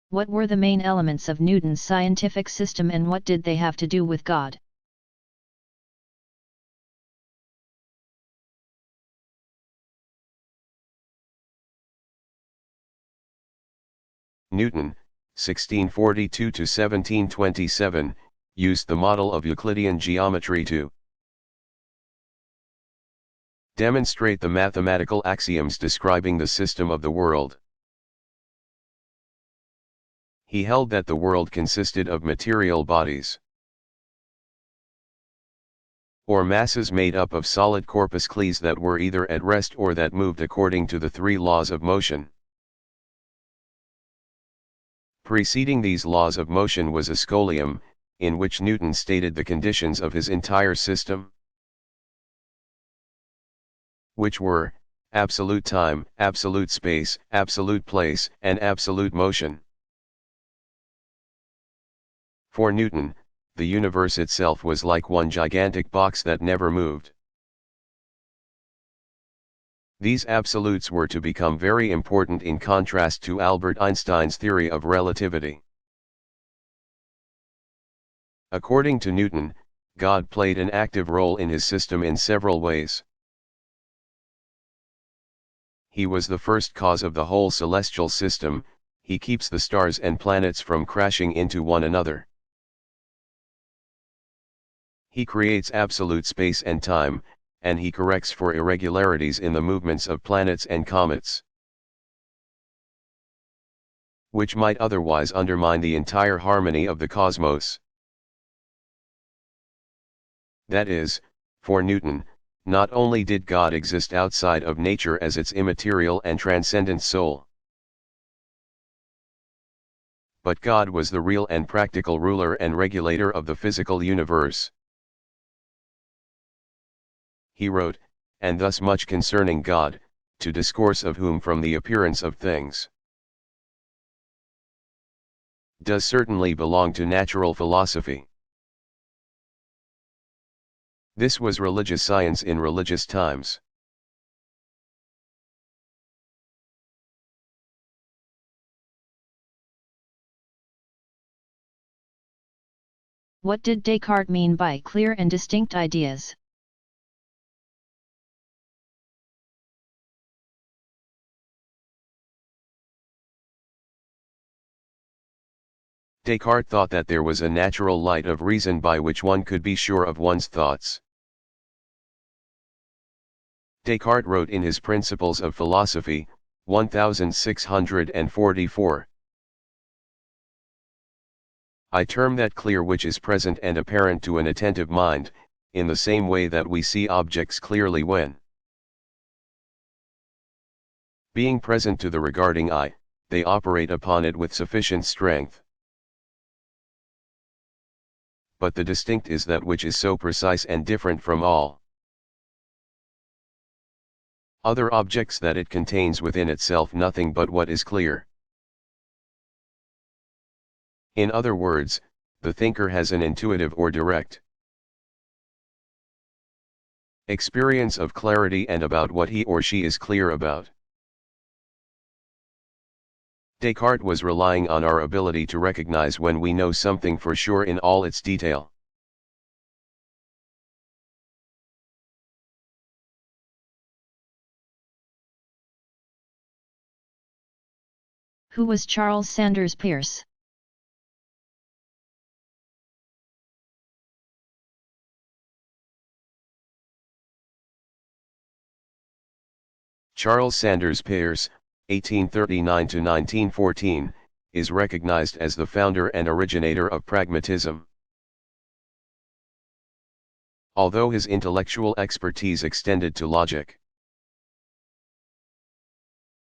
What were the main elements of Newton's scientific system and what did they have to do with God? Newton, 1642 to 1727, used the model of Euclidean geometry to demonstrate the mathematical axioms describing the system of the world. He held that the world consisted of material bodies, or masses made up of solid corpuscles that were either at rest or that moved according to the three laws of motion. Preceding these laws of motion was a scholium, in which Newton stated the conditions of his entire system, which were absolute time, absolute space, absolute place, and absolute motion. For Newton, the universe itself was like one gigantic box that never moved. These absolutes were to become very important in contrast to Albert Einstein's theory of relativity. According to Newton, God played an active role in his system in several ways. He was the first cause of the whole celestial system. He keeps the stars and planets from crashing into one another. He creates absolute space and time, and he corrects for irregularities in the movements of planets and comets, which might otherwise undermine the entire harmony of the cosmos. That is, for Newton, not only did God exist outside of nature as its immaterial and transcendent soul, but God was the real and practical ruler and regulator of the physical universe. He wrote, "And thus much concerning God, to discourse of whom from the appearance of things does certainly belong to natural philosophy." This was religious science in religious times. What did Descartes mean by clear and distinct ideas? Descartes thought that there was a natural light of reason by which one could be sure of one's thoughts. Descartes wrote in his Principles of Philosophy, 1644, "I term that clear which is present and apparent to an attentive mind, in the same way that we see objects clearly when, being present to the regarding eye, they operate upon it with sufficient strength. But the distinct is that which is so precise and different from all other objects that it contains within itself nothing but what is clear." In other words, the thinker has an intuitive or direct experience of clarity and about what he or she is clear about. Descartes was relying on our ability to recognize when we know something for sure in all its detail. Who was Charles Sanders Peirce? Charles Sanders Peirce, 1839 to 1914, is recognized as the founder and originator of pragmatism. Although his intellectual expertise extended to logic,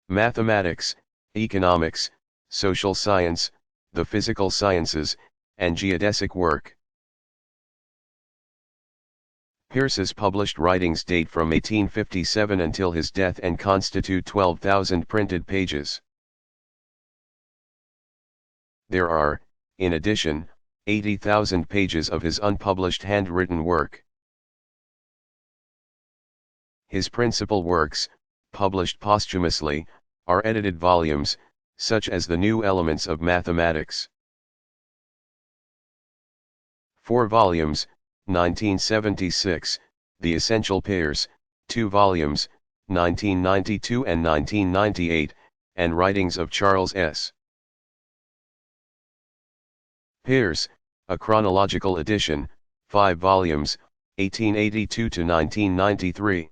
mathematics, economics, social science, the physical sciences, and geodesic work, Peirce's published writings date from 1857 until his death and constitute 12,000 printed pages. There are, in addition, 80,000 pages of his unpublished handwritten work. His principal works, published posthumously, are edited volumes, such as the new elements of mathematics. 4 volumes, 1976, The Essential Pairs, 2 volumes, 1992 and 1998, and Writings of Charles S. Peirce, a chronological edition, 5 volumes, 1882 to 1993.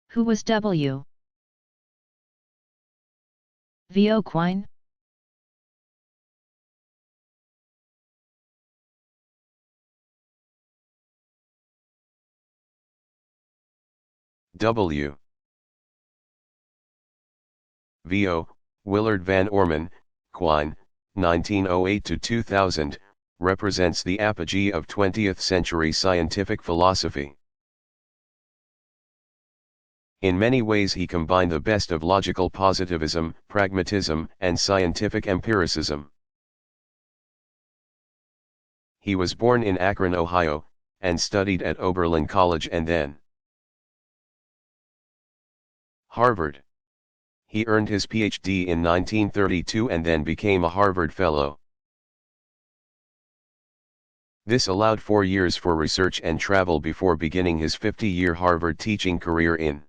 Who was W. V.O. Quine? W. V.O., Willard Van Orman, Quine, 1908 to 2000, represents the apogee of 20th century scientific philosophy. In many ways he combined the best of logical positivism, pragmatism, and scientific empiricism. He was born in Akron, Ohio, and studied at Oberlin College and then Harvard. He earned his Ph.D. in 1932 and then became a Harvard Fellow. This allowed 4 years for research and travel before beginning his 50-year Harvard teaching career in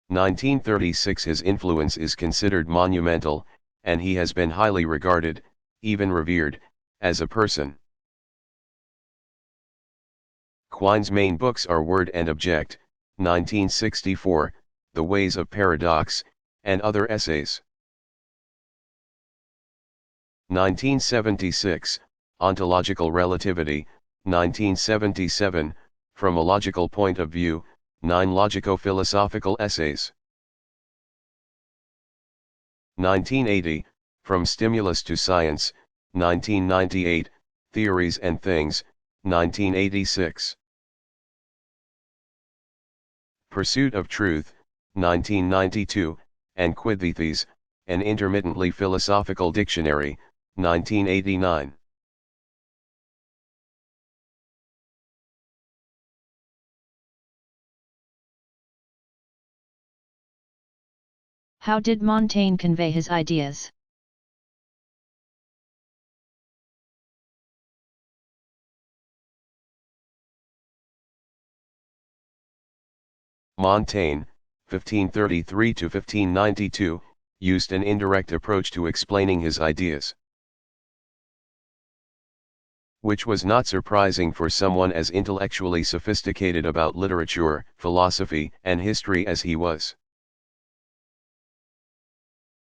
1936. His influence is considered monumental, and he has been highly regarded, even revered, as a person. Quine's main books are Word and Object, 1964, The Ways of Paradox, and other essays. 1976, Ontological Relativity, 1977, From a Logical Point of View, 9 logico-philosophical essays. 1980, From Stimulus to Science, 1998, Theories and Things, 1986. Pursuit of Truth, 1992, and Quidthetes, An Intermittently Philosophical Dictionary, 1989. How did Montaigne convey his ideas? Montaigne, 1533 to 1592, used an indirect approach to explaining his ideas, which was not surprising for someone as intellectually sophisticated about literature, philosophy, and history as he was.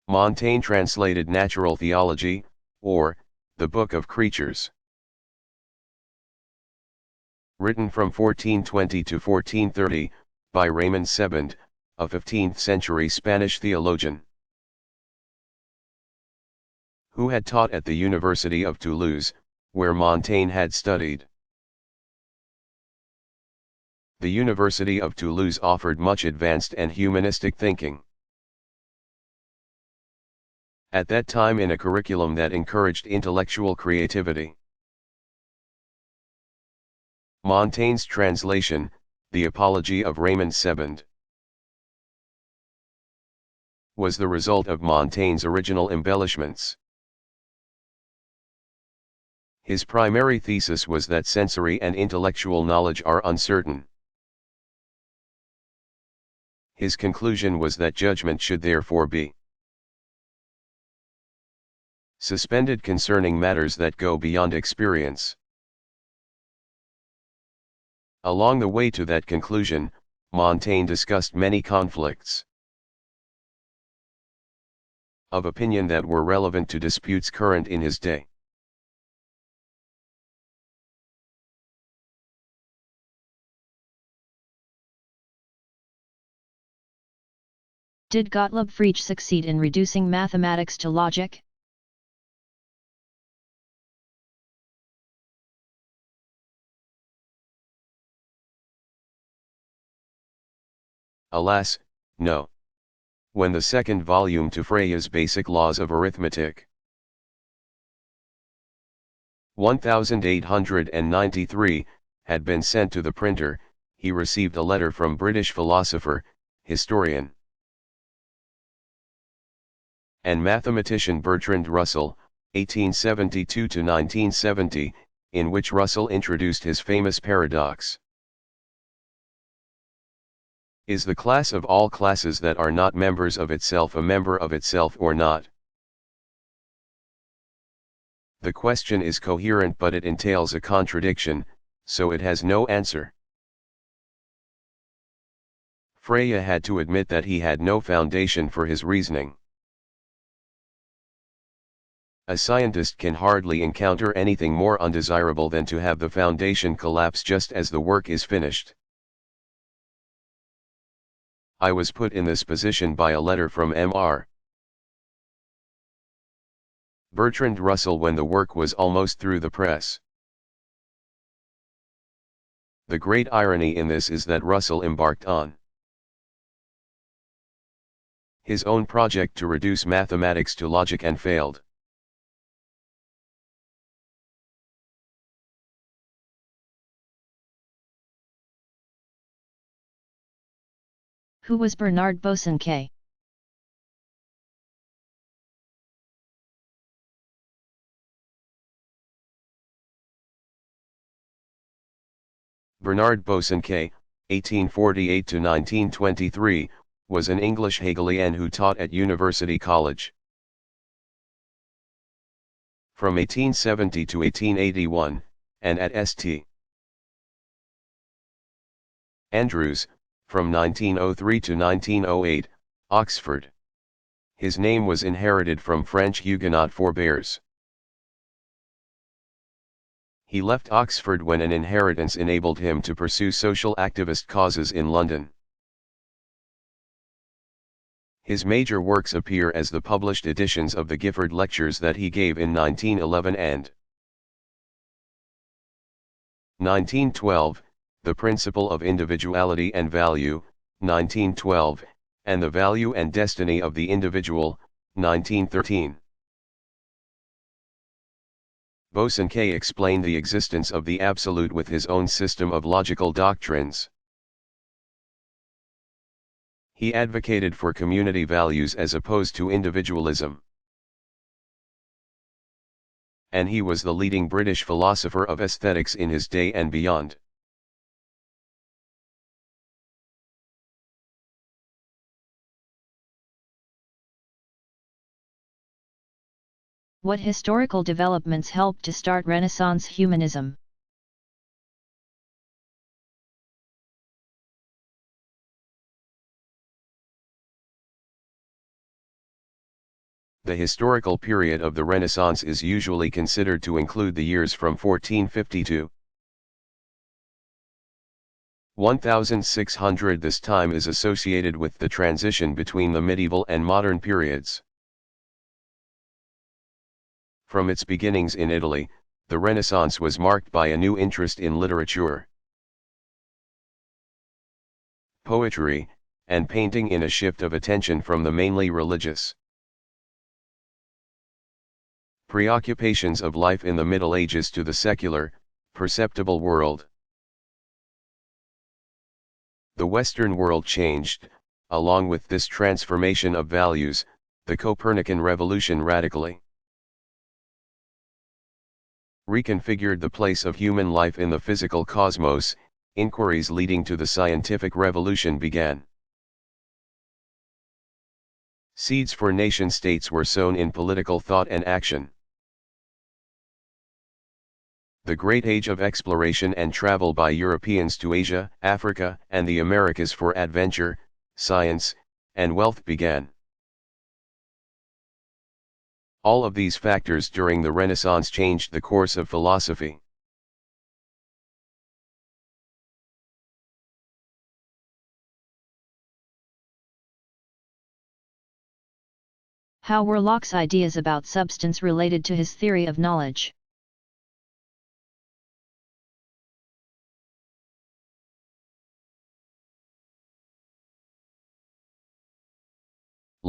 Montaigne translated Natural Theology, or, the Book of Creatures, written from 1420 to 1430, by Raymond Sebond, a 15th-century Spanish theologian, who had taught at the University of Toulouse, where Montaigne had studied. The University of Toulouse offered much advanced and humanistic thinking at that time in a curriculum that encouraged intellectual creativity. Montaigne's translation, The Apology of Raymond Sebond, was the result of Montaigne's original embellishments. His primary thesis was that sensory and intellectual knowledge are uncertain. His conclusion was that judgment should therefore be suspended concerning matters that go beyond experience. Along the way to that conclusion, Montaigne discussed many conflicts of opinion that were relevant to disputes current in his day. Did Gottlob Frege succeed in reducing mathematics to logic? Alas, no. When the second volume to Freya's Basic Laws of Arithmetic 1893, had been sent to the printer, he received a letter from British philosopher, historian, and mathematician Bertrand Russell, 1872 to 1970, in which Russell introduced his famous paradox. Is the class of all classes that are not members of itself a member of itself or not? The question is coherent, but it entails a contradiction, so it has no answer. Freya had to admit that he had no foundation for his reasoning. A scientist can hardly encounter anything more undesirable than to have the foundation collapse just as the work is finished. I was put in this position by a letter from Mr. Bertrand Russell when the work was almost through the press. The great irony in this is that Russell embarked on his own project to reduce mathematics to logic and failed. Who was Bernard Bosanquet? Bernard Bosanquet, 1848 to 1923, was an English Hegelian who taught at University College. From 1870 to 1881, and at St. Andrews, from 1903 to 1908, Oxford. His name was inherited from French Huguenot forebears. He left Oxford when an inheritance enabled him to pursue social activist causes in London. His major works appear as the published editions of the Gifford Lectures that he gave in 1911 and 1912, The Principle of Individuality and Value, 1912, and The Value and Destiny of the Individual, 1913. Bosanquet explained the existence of the absolute with his own system of logical doctrines. He advocated for community values as opposed to individualism. And he was the leading British philosopher of aesthetics in his day and beyond. What historical developments helped to start Renaissance humanism? The historical period of the Renaissance is usually considered to include the years from 1450 to 1600. This time is associated with the transition between the medieval and modern periods. From its beginnings in Italy, the Renaissance was marked by a new interest in literature, poetry, and painting, in a shift of attention from the mainly religious preoccupations of life in the Middle Ages to the secular, perceptible world. The Western world changed, along with this transformation of values, the Copernican revolution radically reconfigured the place of human life in the physical cosmos. Inquiries leading to the scientific revolution began. Seeds for nation-states were sown in political thought and action. The great age of exploration and travel by Europeans to Asia, Africa, and the Americas for adventure, science, and wealth began. All of these factors during the Renaissance changed the course of philosophy. How were Locke's ideas about substance related to his theory of knowledge?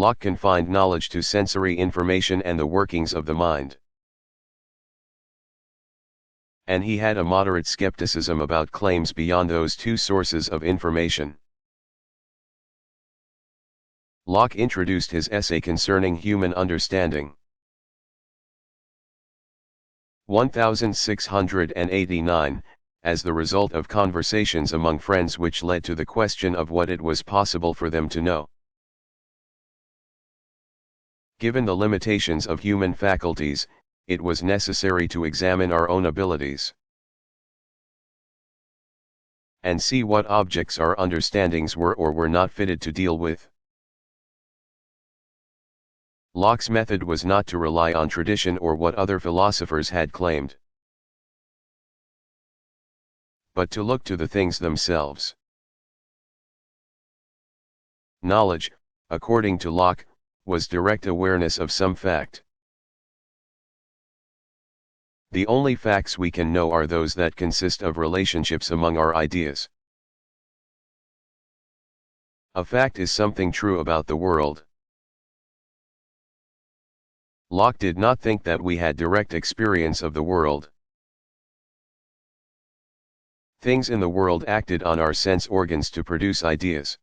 Locke confined knowledge to sensory information and the workings of the mind. and he had a moderate skepticism about claims beyond those two sources of information. Locke introduced his essay concerning human understanding. 1689, as the result of conversations among friends which led to the question of what it was possible for them to know. Given the limitations of human faculties, it was necessary to examine our own abilities and see what objects our understandings were or were not fitted to deal with. Locke's method was not to rely on tradition or what other philosophers had claimed, but to look to the things themselves. Knowledge, according to Locke, was direct awareness of some fact. The only facts we can know are those that consist of relationships among our ideas. A fact is something true about the world. Locke did not think that we had direct experience of the world. Things in the world acted on our sense organs to produce ideas.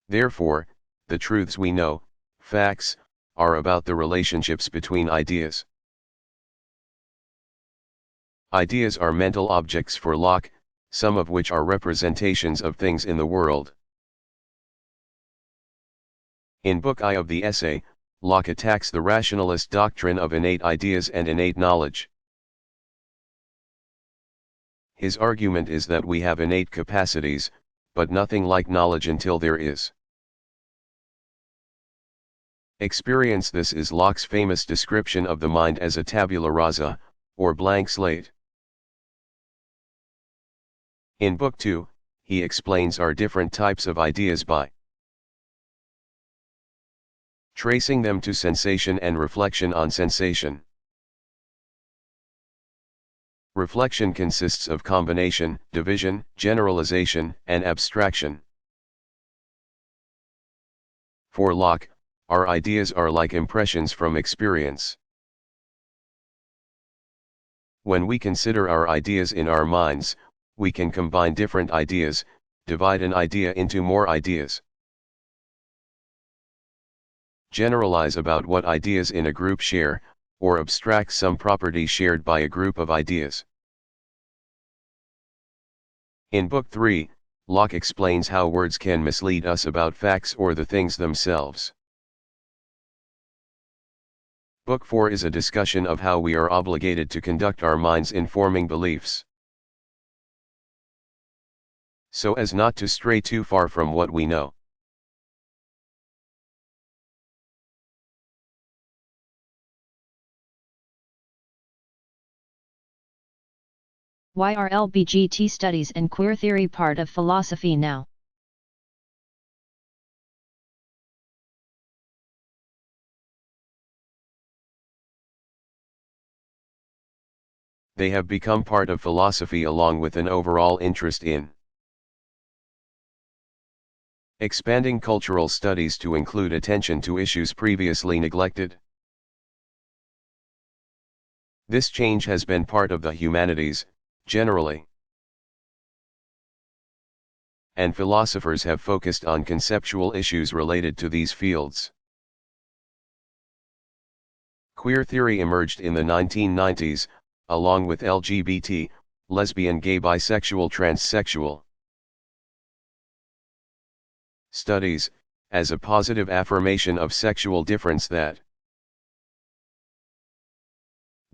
Therefore, the truths we know, facts, are about the relationships between ideas. Ideas are mental objects for Locke, some of which are representations of things in the world. In Book I of the essay, Locke attacks the rationalist doctrine of innate ideas and innate knowledge. His argument is that we have innate capacities, but nothing like knowledge until there is experience. This is Locke's famous description of the mind as a tabula rasa, or blank slate. In Book 2, he explains our different types of ideas by tracing them to sensation and reflection on sensation. Reflection consists of combination, division, generalization, and abstraction. For Locke, our ideas are like impressions from experience. When we consider our ideas in our minds, we can combine different ideas, divide an idea into more ideas, generalize about what ideas in a group share, or abstract some property shared by a group of ideas. In Book 3, Locke explains how words can mislead us about facts or the things themselves. Book 4 is a discussion of how we are obligated to conduct our minds in forming beliefs, so as not to stray too far from what we know. Why are LBGT studies and queer theory part of philosophy now? They have become part of philosophy along with an overall interest in expanding cultural studies to include attention to issues previously neglected. This change has been part of the humanities, generally, and philosophers have focused on conceptual issues related to these fields. Queer theory emerged in the 1990s, along with LGBT, lesbian, gay, bisexual, transsexual studies, as a positive affirmation of sexual difference that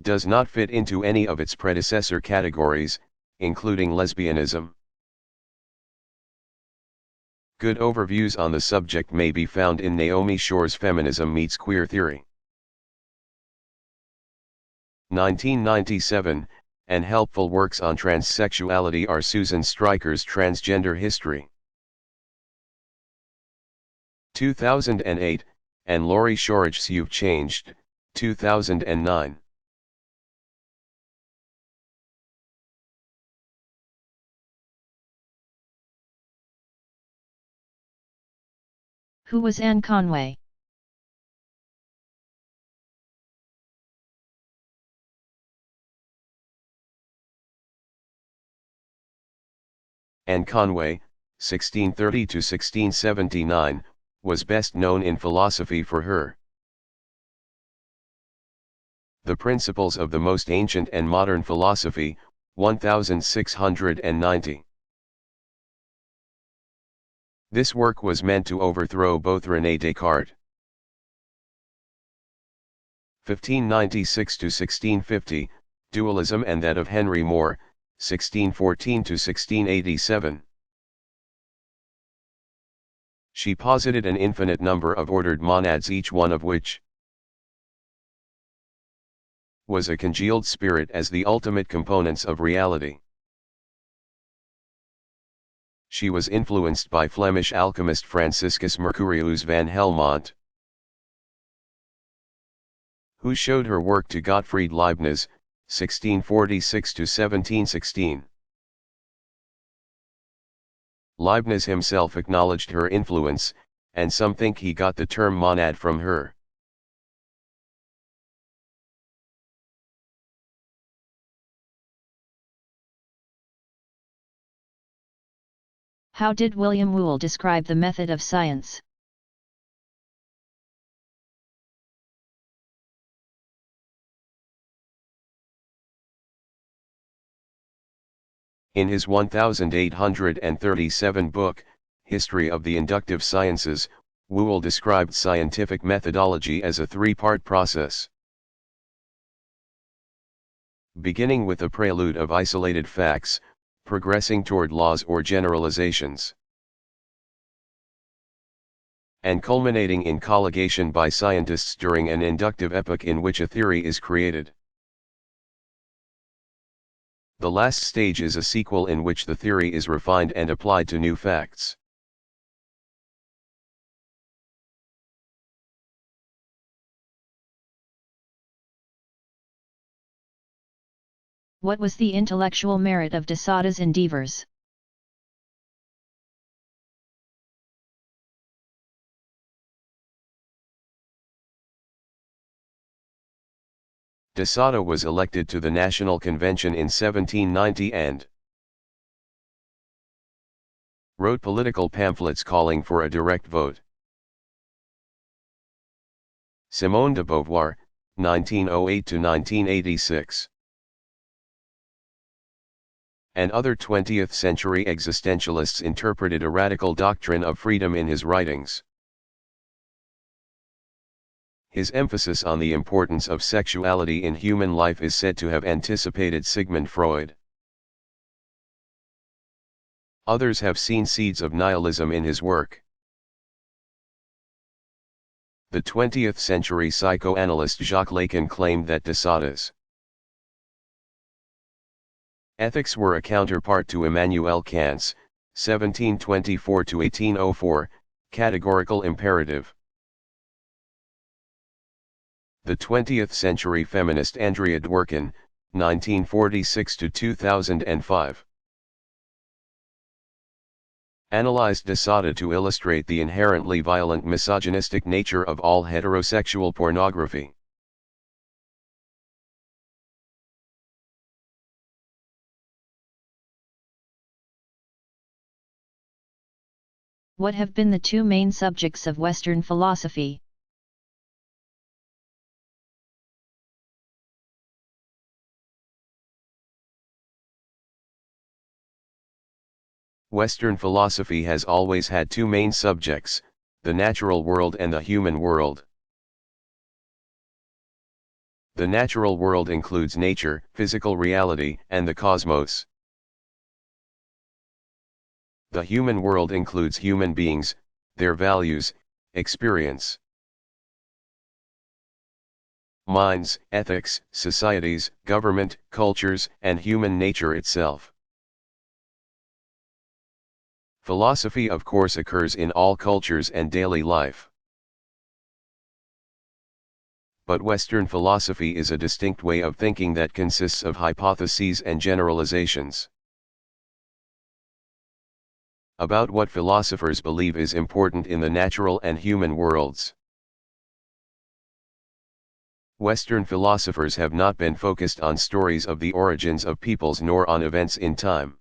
does not fit into any of its predecessor categories, including lesbianism. Good overviews on the subject may be found in Naomi Shore's Feminism Meets Queer Theory, 1997, and helpful works on transsexuality are Susan Stryker's Transgender History, 2008, and Laurie Shorroch's You've Changed, 2009. Who was Anne Conway? Anne Conway, 1630–1679, was best known in philosophy for her The Principles of the Most Ancient and Modern Philosophy, 1690. This work was meant to overthrow both René Descartes' 1596–1650, dualism and that of Henry More, 1614–1687. She posited an infinite number of ordered monads, each one of which was a congealed spirit as the ultimate components of reality. She was influenced by Flemish alchemist Franciscus Mercurius van Helmont, who showed her work to Gottfried Leibniz, 1646–1716. Leibniz himself acknowledged her influence, and some think he got the term monad from her. How did William Whewell describe the method of science? In his 1837 book, History of the Inductive Sciences, Whewell described scientific methodology as a three-part process. Beginning with a prelude of isolated facts, progressing toward laws or generalizations, and culminating in colligation by scientists during an inductive epoch in which a theory is created. The last stage is a sequel in which the theory is refined and applied to new facts. What was the intellectual merit of Desaada's endeavors? Desaada was elected to the National Convention in 1790 and wrote political pamphlets calling for a direct vote. Simone de Beauvoir, 1908–1986. And other 20th-century existentialists interpreted a radical doctrine of freedom in his writings. His emphasis on the importance of sexuality in human life is said to have anticipated Sigmund Freud. Others have seen seeds of nihilism in his work. The 20th-century psychoanalyst Jacques Lacan claimed that Desaada's ethics were a counterpart to Immanuel Kant's, 1724–1804, categorical imperative. The 20th-century feminist Andrea Dworkin, 1946–2005, analyzed Desaada to illustrate the inherently violent misogynistic nature of all heterosexual pornography. What have been the two main subjects of Western philosophy? Western philosophy has always had two main subjects, the natural world and the human world. The natural world includes nature, physical reality, and the cosmos. The human world includes human beings, their values, experience, minds, ethics, societies, government, cultures, and human nature itself. Philosophy of course occurs in all cultures and daily life. But Western philosophy is a distinct way of thinking that consists of hypotheses and generalizations. About what philosophers believe is important in the natural and human worlds. Western philosophers have not been focused on stories of the origins of peoples nor on events in time.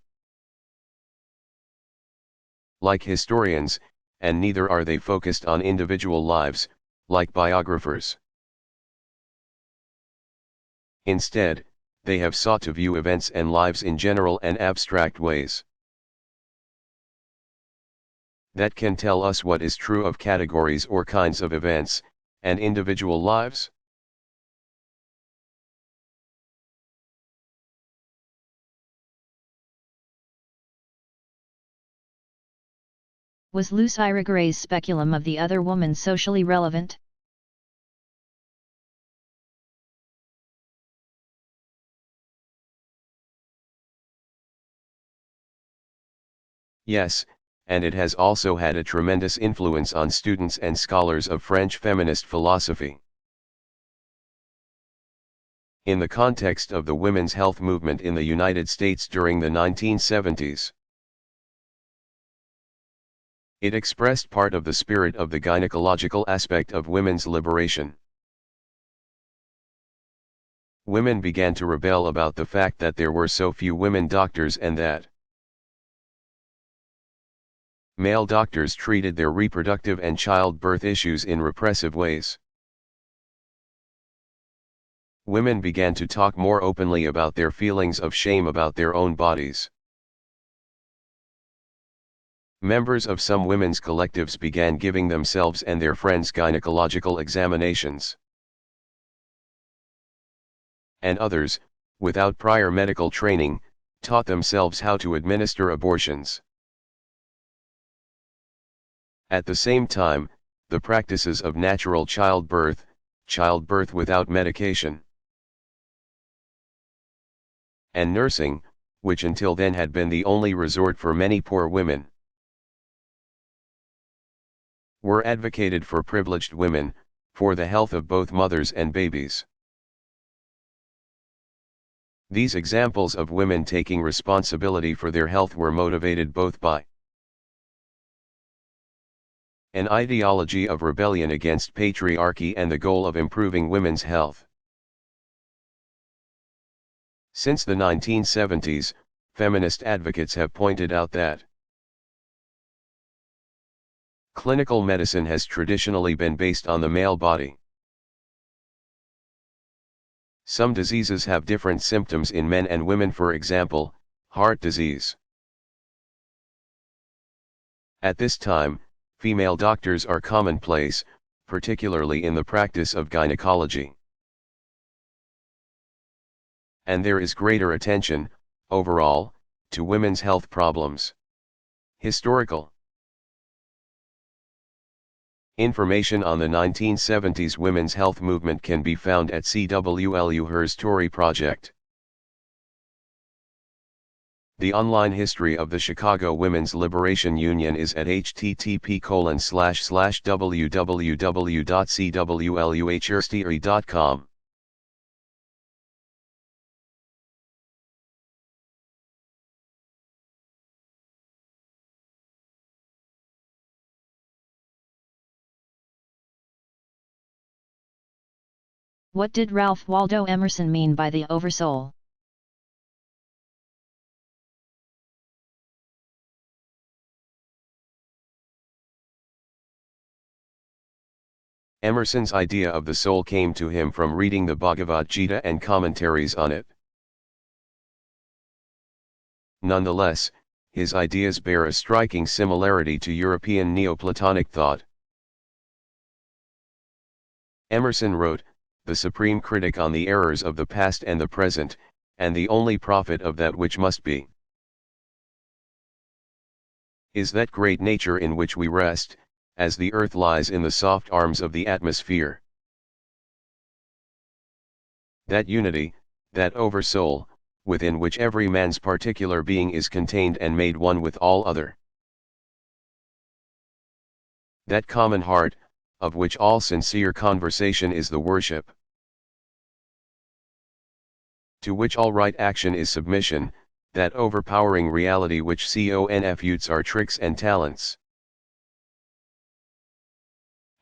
like historians, and neither are they focused on individual lives, like biographers. Instead, they have sought to view events and lives in general and abstract ways that can tell us what is true of categories or kinds of events, and individual lives. Was Luce Irigaray's speculum of the other woman socially relevant? Yes, and it has also had a tremendous influence on students and scholars of French feminist philosophy. In the context of the women's health movement in the United States during the 1970s, it expressed part of the spirit of the gynecological aspect of women's liberation. Women began to rebel about the fact that there were so few women doctors and that male doctors treated their reproductive and childbirth issues in repressive ways. Women began to talk more openly about their feelings of shame about their own bodies. Members of some women's collectives began giving themselves and their friends gynecological examinations. And others, without prior medical training, taught themselves how to administer abortions. At the same time, the practices of natural childbirth, childbirth without medication, and nursing, which until then had been the only resort for many poor women, were advocated for privileged women, for the health of both mothers and babies. These examples of women taking responsibility for their health were motivated both by an ideology of rebellion against patriarchy and the goal of improving women's health. Since the 1970s, feminist advocates have pointed out that clinical medicine has traditionally been based on the male body. Some diseases have different symptoms in men and women, for example, heart disease. At this time, female doctors are commonplace, particularly in the practice of gynecology. And there is greater attention, overall, to women's health problems. Historical information on the 1970s women's health movement can be found at CWLU Her Story Project. The online history of the Chicago Women's Liberation Union is at http://www.cwluherstory.com. What did Ralph Waldo Emerson mean by the oversoul? Emerson's idea of the soul came to him from reading the Bhagavad Gita and commentaries on it. Nonetheless, his ideas bear a striking similarity to European Neoplatonic thought. Emerson wrote, "The supreme critic on the errors of the past and the present, and the only prophet of that which must be, is that great nature in which we rest, as the earth lies in the soft arms of the atmosphere. That unity, that oversoul, within which every man's particular being is contained and made one with all other. That common heart, of which all sincere conversation is the worship. To which all right action is submission, that overpowering reality which confutes our tricks and talents,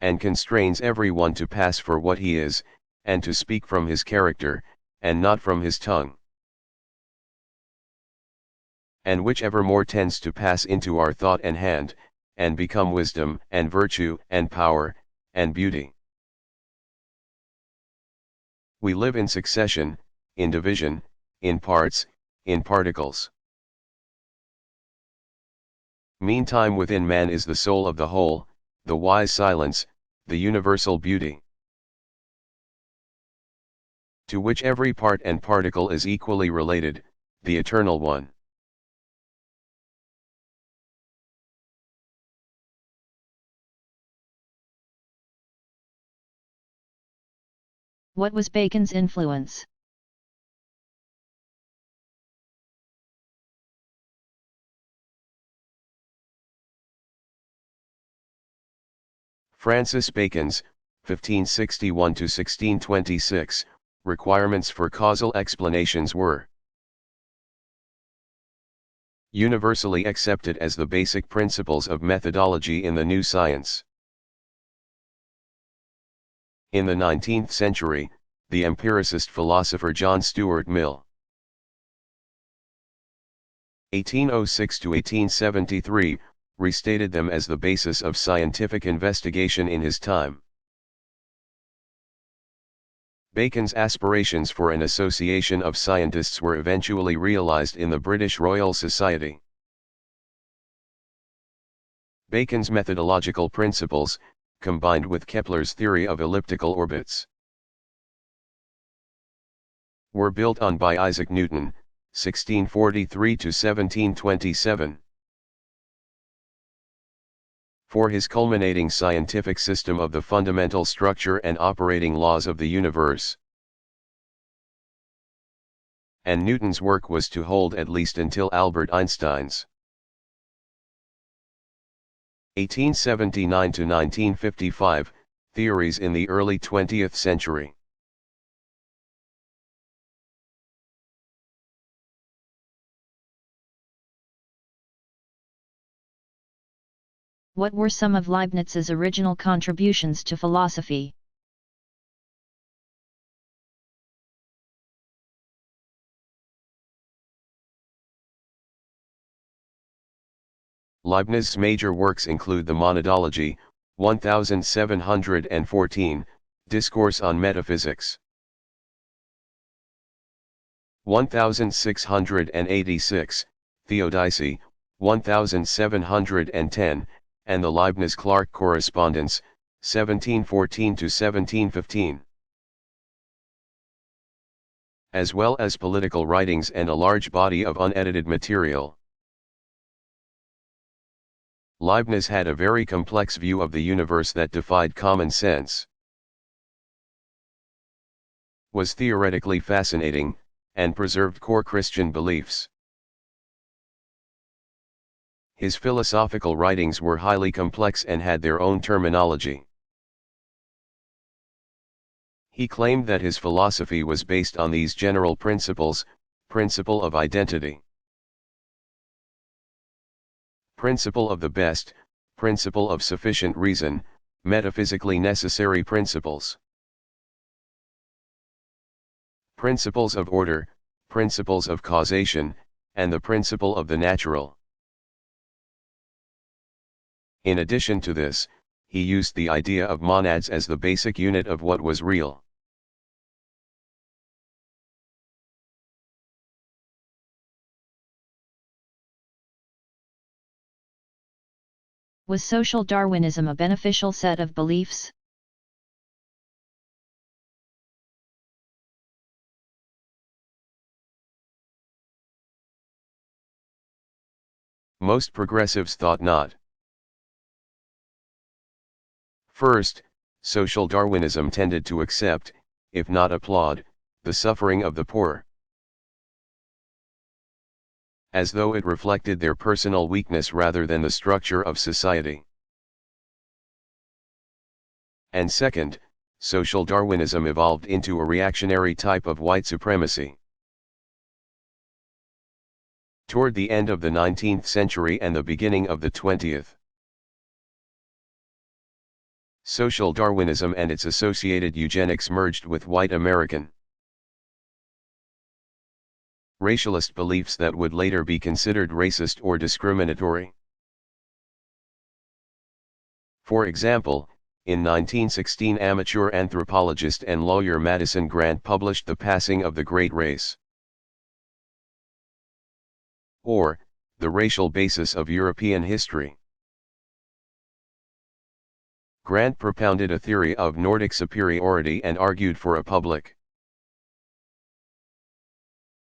and constrains every one to pass for what he is, and to speak from his character, and not from his tongue. and whichever more tends to pass into our thought and hand, and become wisdom, and virtue, and power, and beauty. We live in succession, in division, in parts, in particles. Meantime within man is the soul of the whole, the wise silence, the universal beauty, to which every part and particle is equally related, the Eternal One. What was Bacon's influence? Francis Bacon's, 1561–1626, requirements for causal explanations were universally accepted as the basic principles of methodology in the new science. In the 19th century, the empiricist philosopher John Stuart Mill, 1806–1873, restated them as the basis of scientific investigation in his time. Bacon's aspirations for an association of scientists were eventually realized in the British Royal Society. Bacon's methodological principles, combined with Kepler's theory of elliptical orbits, were built on by Isaac Newton, 1643–1727. For his culminating scientific system of the fundamental structure and operating laws of the universe. And Newton's work was to hold at least until Albert Einstein's 1879–1955, theories in the early 20th century. What were some of Leibniz's original contributions to philosophy? Leibniz's major works include the Monadology, 1714, Discourse on Metaphysics, 1686, Theodicee, 1710, and the Leibniz-Clark Correspondence, 1714–1715. As well as political writings and a large body of unedited material. Leibniz had a very complex view of the universe that defied common sense, was theoretically fascinating, and preserved core Christian beliefs. His philosophical writings were highly complex and had their own terminology. He claimed that his philosophy was based on these general principles: principle of identity, principle of the best, principle of sufficient reason, metaphysically necessary principles, principles of order, principles of causation, and the principle of the natural. In addition to this, he used the idea of monads as the basic unit of what was real. Was social Darwinism a beneficial set of beliefs? Most progressives thought not. First, social Darwinism tended to accept, if not applaud, the suffering of the poor, as though it reflected their personal weakness rather than the structure of society. And second, social Darwinism evolved into a reactionary type of white supremacy. Toward the end of the 19th century and the beginning of the 20th, social Darwinism and its associated eugenics merged with white American racialist beliefs that would later be considered racist or discriminatory. For example, in 1916 amateur anthropologist and lawyer Madison Grant published The Passing of the Great Race, or The Racial Basis of European History. Grant propounded a theory of Nordic superiority and argued for a public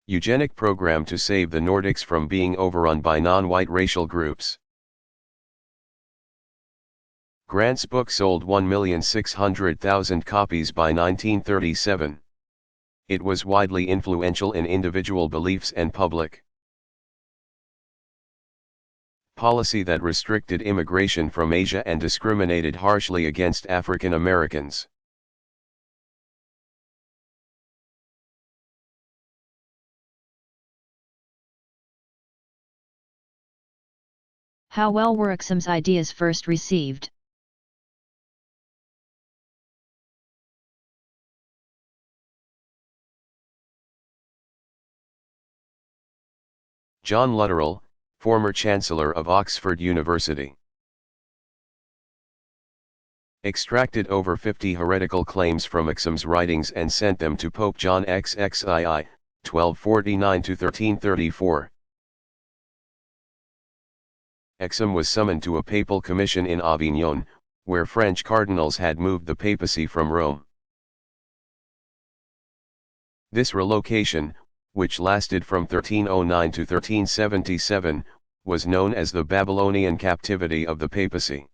eugenic program to save the Nordics from being overrun by non-white racial groups. Grant's book sold 1,600,000 copies by 1937. It was widely influential in individual beliefs and public policy that restricted immigration from Asia and discriminated harshly against African Americans. How well were Exum's ideas first received? John Lutterell, former Chancellor of Oxford University, extracted over 50 heretical claims from Exum's writings and sent them to Pope John XXII, 1249–1334. Exum was summoned to a papal commission in Avignon, where French cardinals had moved the papacy from Rome. This relocation, which lasted from 1309 to 1377, was known as the Babylonian captivity of the papacy.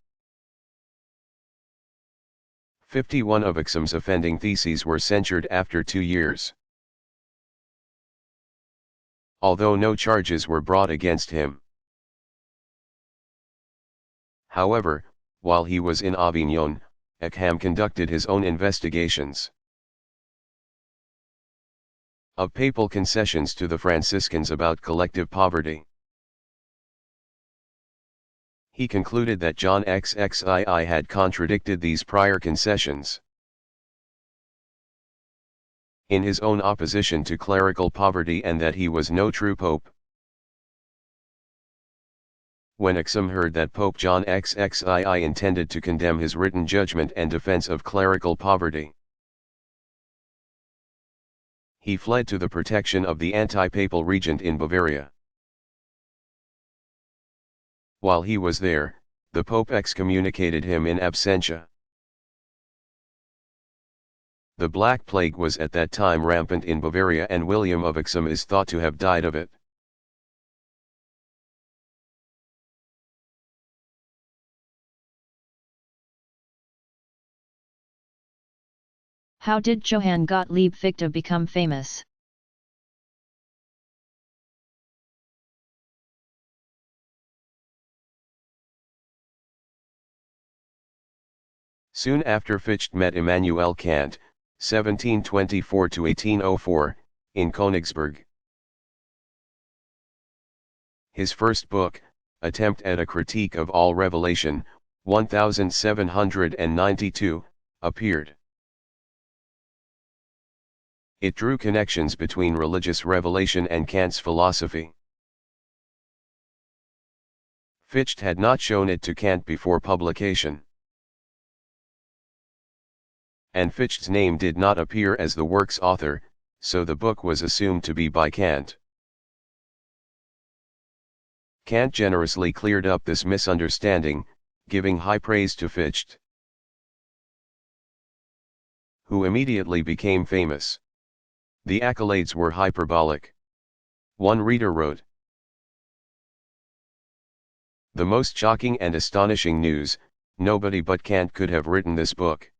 51 of Exum's offending theses were censured after 2 years. Although no charges were brought against him. However, while he was in Avignon, Exum conducted his own investigations of papal concessions to the Franciscans about collective poverty. He concluded that John XXII had contradicted these prior concessions in his own opposition to clerical poverty and that he was no true pope. When Exum heard that Pope John XXII intended to condemn his written judgment and defense of clerical poverty, he fled to the protection of the anti-papal regent in Bavaria. While he was there, the Pope excommunicated him in absentia. The Black Plague was at that time rampant in Bavaria and William of Exum is thought to have died of it. How did Johann Gottlieb Fichte become famous? Soon after Fichte met Immanuel Kant, 1724–1804, in Königsberg. His first book, Attempt at a Critique of All Revelation, 1792, appeared. It drew connections between religious revelation and Kant's philosophy. Fichte had not shown it to Kant before publication, and Fichte's name did not appear as the work's author, so the book was assumed to be by Kant. Kant generously cleared up this misunderstanding, giving high praise to Fichte, who immediately became famous. The accolades were hyperbolic. One reader wrote, "The most shocking and astonishing news, nobody but Kant could have written this book.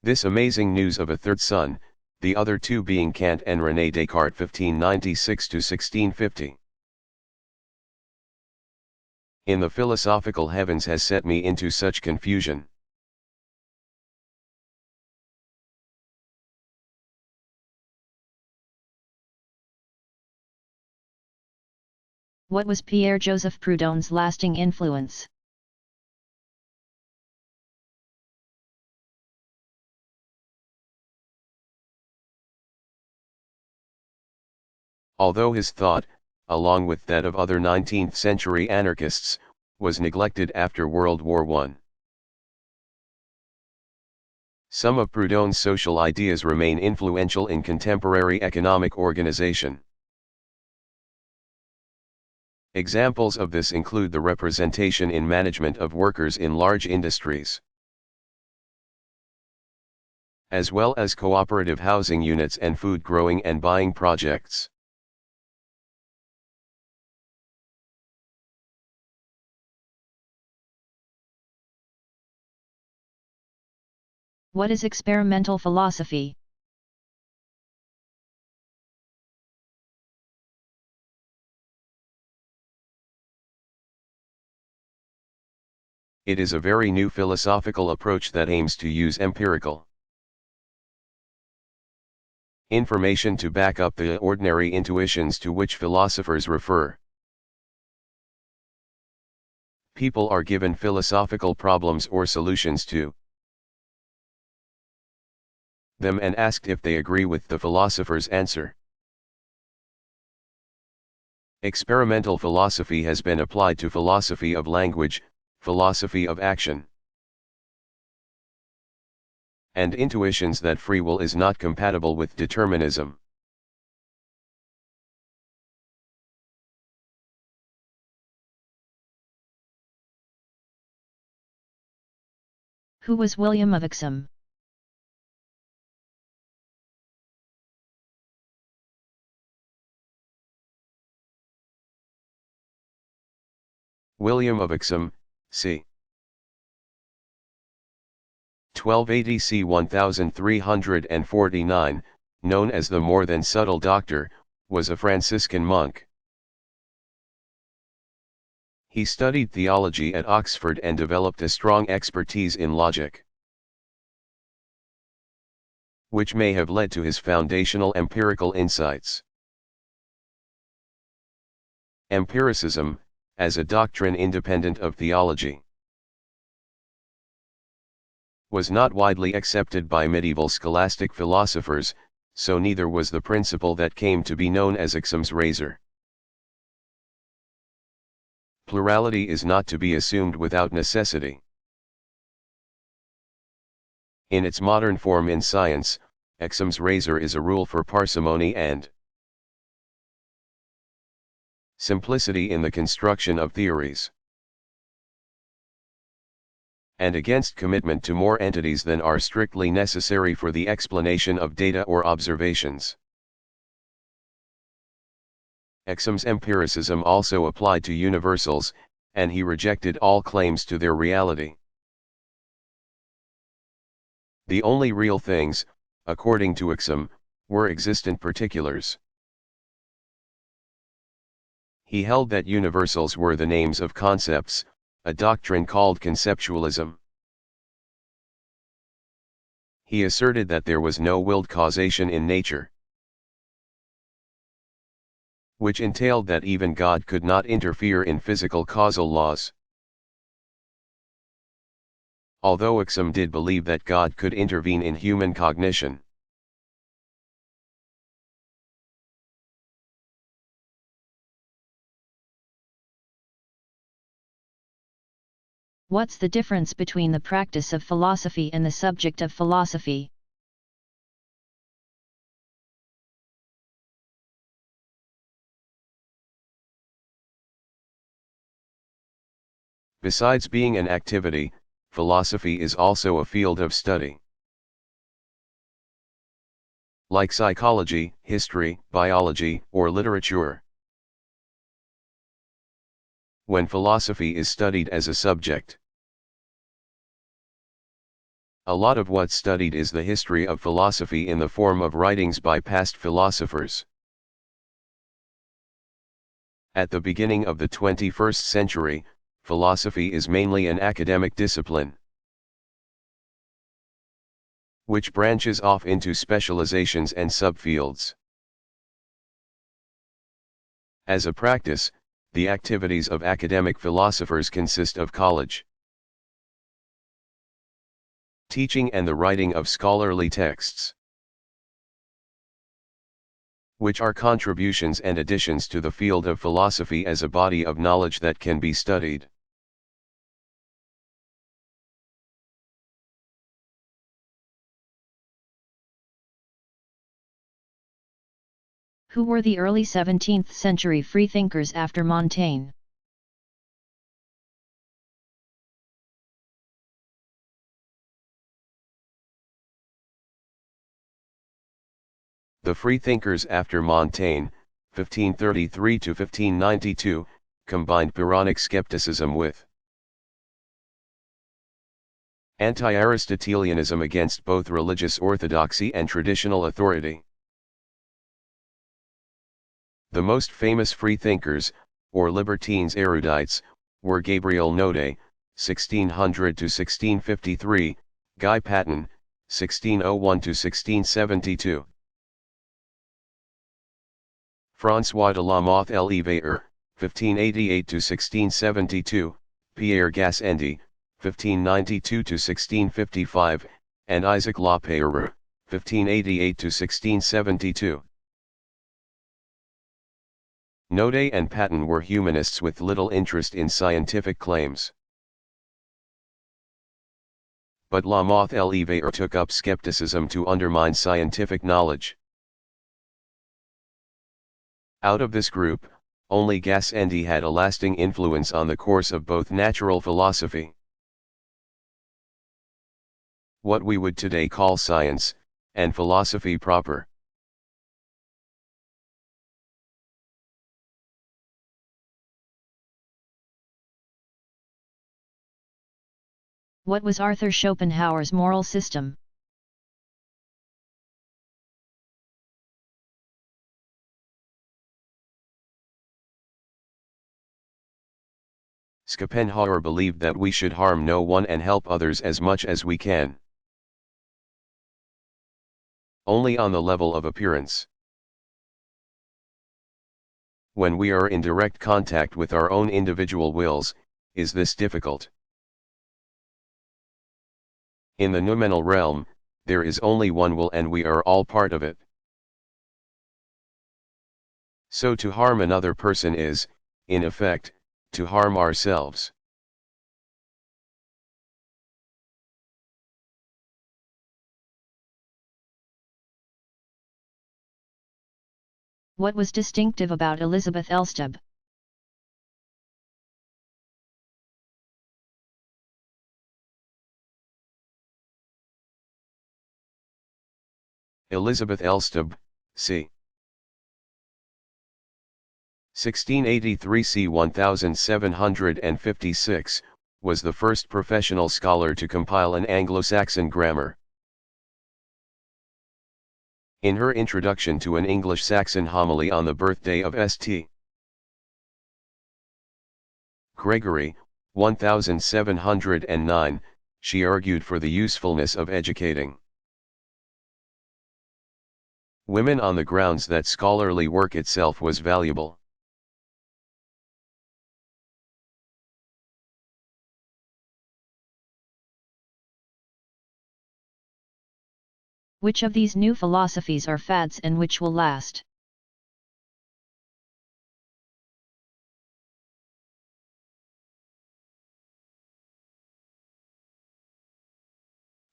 This amazing news of a third son, the other two being Kant and René Descartes 1596–1650. In the philosophical heavens has set me into such confusion. What was Pierre-Joseph Proudhon's lasting influence? Although his thought, along with that of other 19th-century anarchists, was neglected after World War I. Some of Proudhon's social ideas remain influential in contemporary economic organization. Examples of this include the representation in management of workers in large industries, as well as cooperative housing units and food growing and buying projects. What is experimental philosophy? It is a very new philosophical approach that aims to use empirical information to back up the ordinary intuitions to which philosophers refer. People are given philosophical problems or solutions to them and asked if they agree with the philosopher's answer. Experimental philosophy has been applied to philosophy of language, philosophy of action, and intuitions that free will is not compatible with determinism. Who was William of Ockham? William of Ockham, c. 1280 c. 1349, known as the more than subtle doctor, was a Franciscan monk. He studied theology at Oxford and developed a strong expertise in logic, which may have led to his foundational empirical insights. Empiricism, as a doctrine independent of theology, was not widely accepted by medieval scholastic philosophers, so neither was the principle that came to be known as Ockham's razor. Plurality is not to be assumed without necessity. In its modern form in science, Ockham's razor is a rule for parsimony and simplicity in the construction of theories, and against commitment to more entities than are strictly necessary for the explanation of data or observations. Ockham's empiricism also applied to universals, and he rejected all claims to their reality. The only real things, according to Ockam, were existent particulars. He held that universals were the names of concepts, a doctrine called conceptualism. He asserted that there was no willed causation in nature, which entailed that even God could not interfere in physical causal laws. Although Ockam did believe that God could intervene in human cognition, What's the difference between the practice of philosophy and the subject of philosophy? besides being an activity, philosophy is also a field of study. Like psychology, history, biology, or literature. When philosophy is studied as a subject, a lot of what's studied is the history of philosophy in the form of writings by past philosophers. At the beginning of the 21st century, philosophy is mainly an academic discipline, which branches off into specializations and subfields. As a practice, the activities of academic philosophers consist of college teaching and the writing of scholarly texts, which are contributions and additions to the field of philosophy as a body of knowledge that can be studied. Who were the early 17th century freethinkers after Montaigne? The freethinkers after Montaigne, 1533 to 1592, combined Pyrrhonic skepticism with anti-Aristotelianism against both religious orthodoxy and traditional authority. The most famous freethinkers, or libertines erudites, were Gabriel Naudé, 1600 to 1653, Guy Patin, 1601 to 1672. François de la Mothe l'Éveilleur, 1588 to 1672, Pierre Gassendi, 1592 to 1655, and Isaac Lapeyreux, 1588 to 1672. Naudé and Patin were humanists with little interest in scientific claims. But La Mothe l'Éveilleur took up skepticism to undermine scientific knowledge. Out of this group, only Gassendi had a lasting influence on the course of both natural philosophy, what we would today call science, and philosophy proper. What was Arthur Schopenhauer's moral system? Schopenhauer believed that we should harm no one and help others as much as we can. Only on the level of appearance. When we are in direct contact with our own individual wills, is this difficult? In the noumenal realm, there is only one will and we are all part of it. So to harm another person is, in effect, to harm ourselves. What was distinctive about Elizabeth Elstob? Elizabeth Elstob, c. 1683 c. 1756, was the first professional scholar to compile an Anglo-Saxon grammar. In her introduction to an English-Saxon homily on the birthday of St. Gregory, 1709, she argued for the usefulness of educating women on the grounds that scholarly work itself was valuable. Which of these new philosophies are fads and which will last?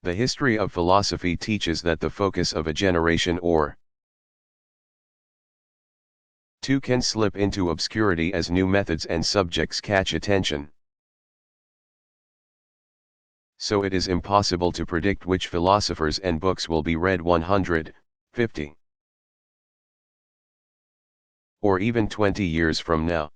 The history of philosophy teaches that the focus of a generation or two can slip into obscurity as new methods and subjects catch attention. So it is impossible to predict which philosophers and books will be read 150 or even 20 years from now.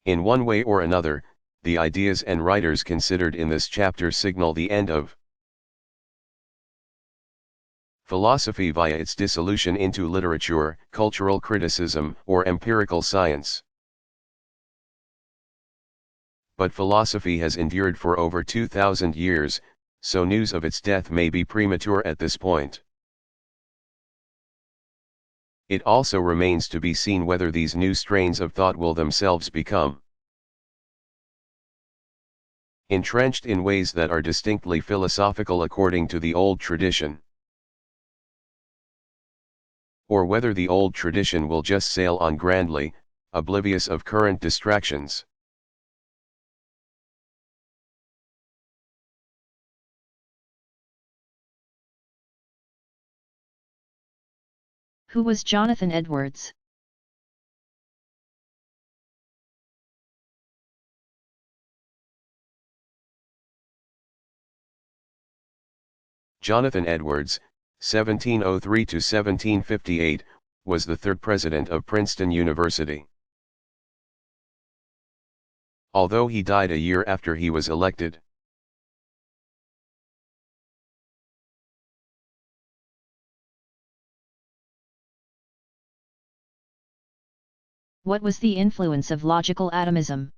In one way or another, the ideas and writers considered in this chapter signal the end of philosophy via its dissolution into literature, cultural criticism, or empirical science. But philosophy has endured for over 2,000 years, so news of its death may be premature at this point. It also remains to be seen whether these new strains of thought will themselves become entrenched in ways that are distinctly philosophical according to the old tradition. or whether the old tradition will just sail on grandly, oblivious of current distractions. Who was Jonathan Edwards? Jonathan Edwards, 1703 to 1758, was the third president of Princeton University. Although he died a year after he was elected. What was the influence of logical atomism?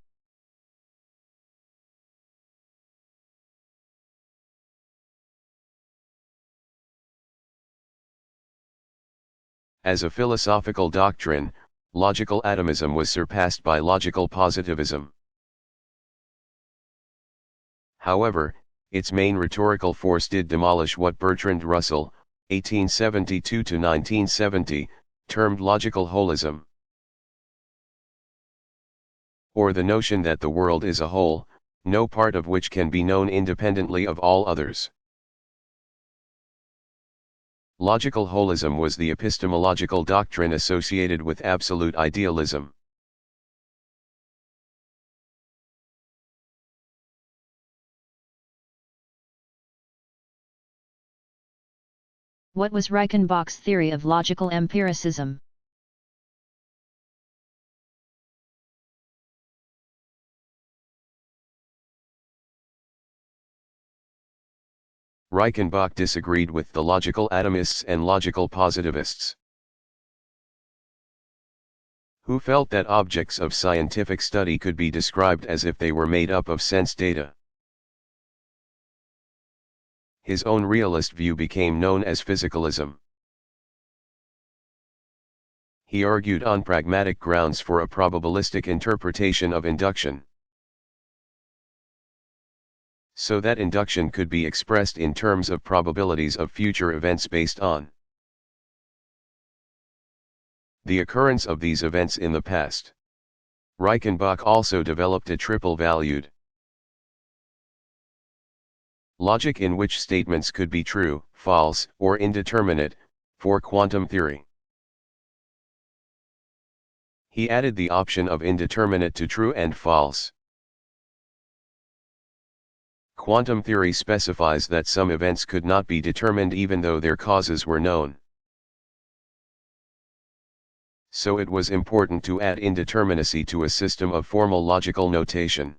As a philosophical doctrine, logical atomism was surpassed by logical positivism. However, its main rhetorical force did demolish what Bertrand Russell, 1872 to 1970, termed logical holism, or the notion that the world is a whole, no part of which can be known independently of all others. Logical holism was the epistemological doctrine associated with absolute idealism. What was Reichenbach's theory of logical empiricism? Reichenbach disagreed with the logical atomists and logical positivists, who felt that objects of scientific study could be described as if they were made up of sense data. His own realist view became known as physicalism. He argued on pragmatic grounds for a probabilistic interpretation of induction, so that induction could be expressed in terms of probabilities of future events based on the occurrence of these events in the past. Reichenbach also developed a triple-valued logic in which statements could be true, false, or indeterminate, for quantum theory. He added the option of indeterminate to true and false. Quantum theory specifies that some events could not be determined even though their causes were known. So it was important to add indeterminacy to a system of formal logical notation.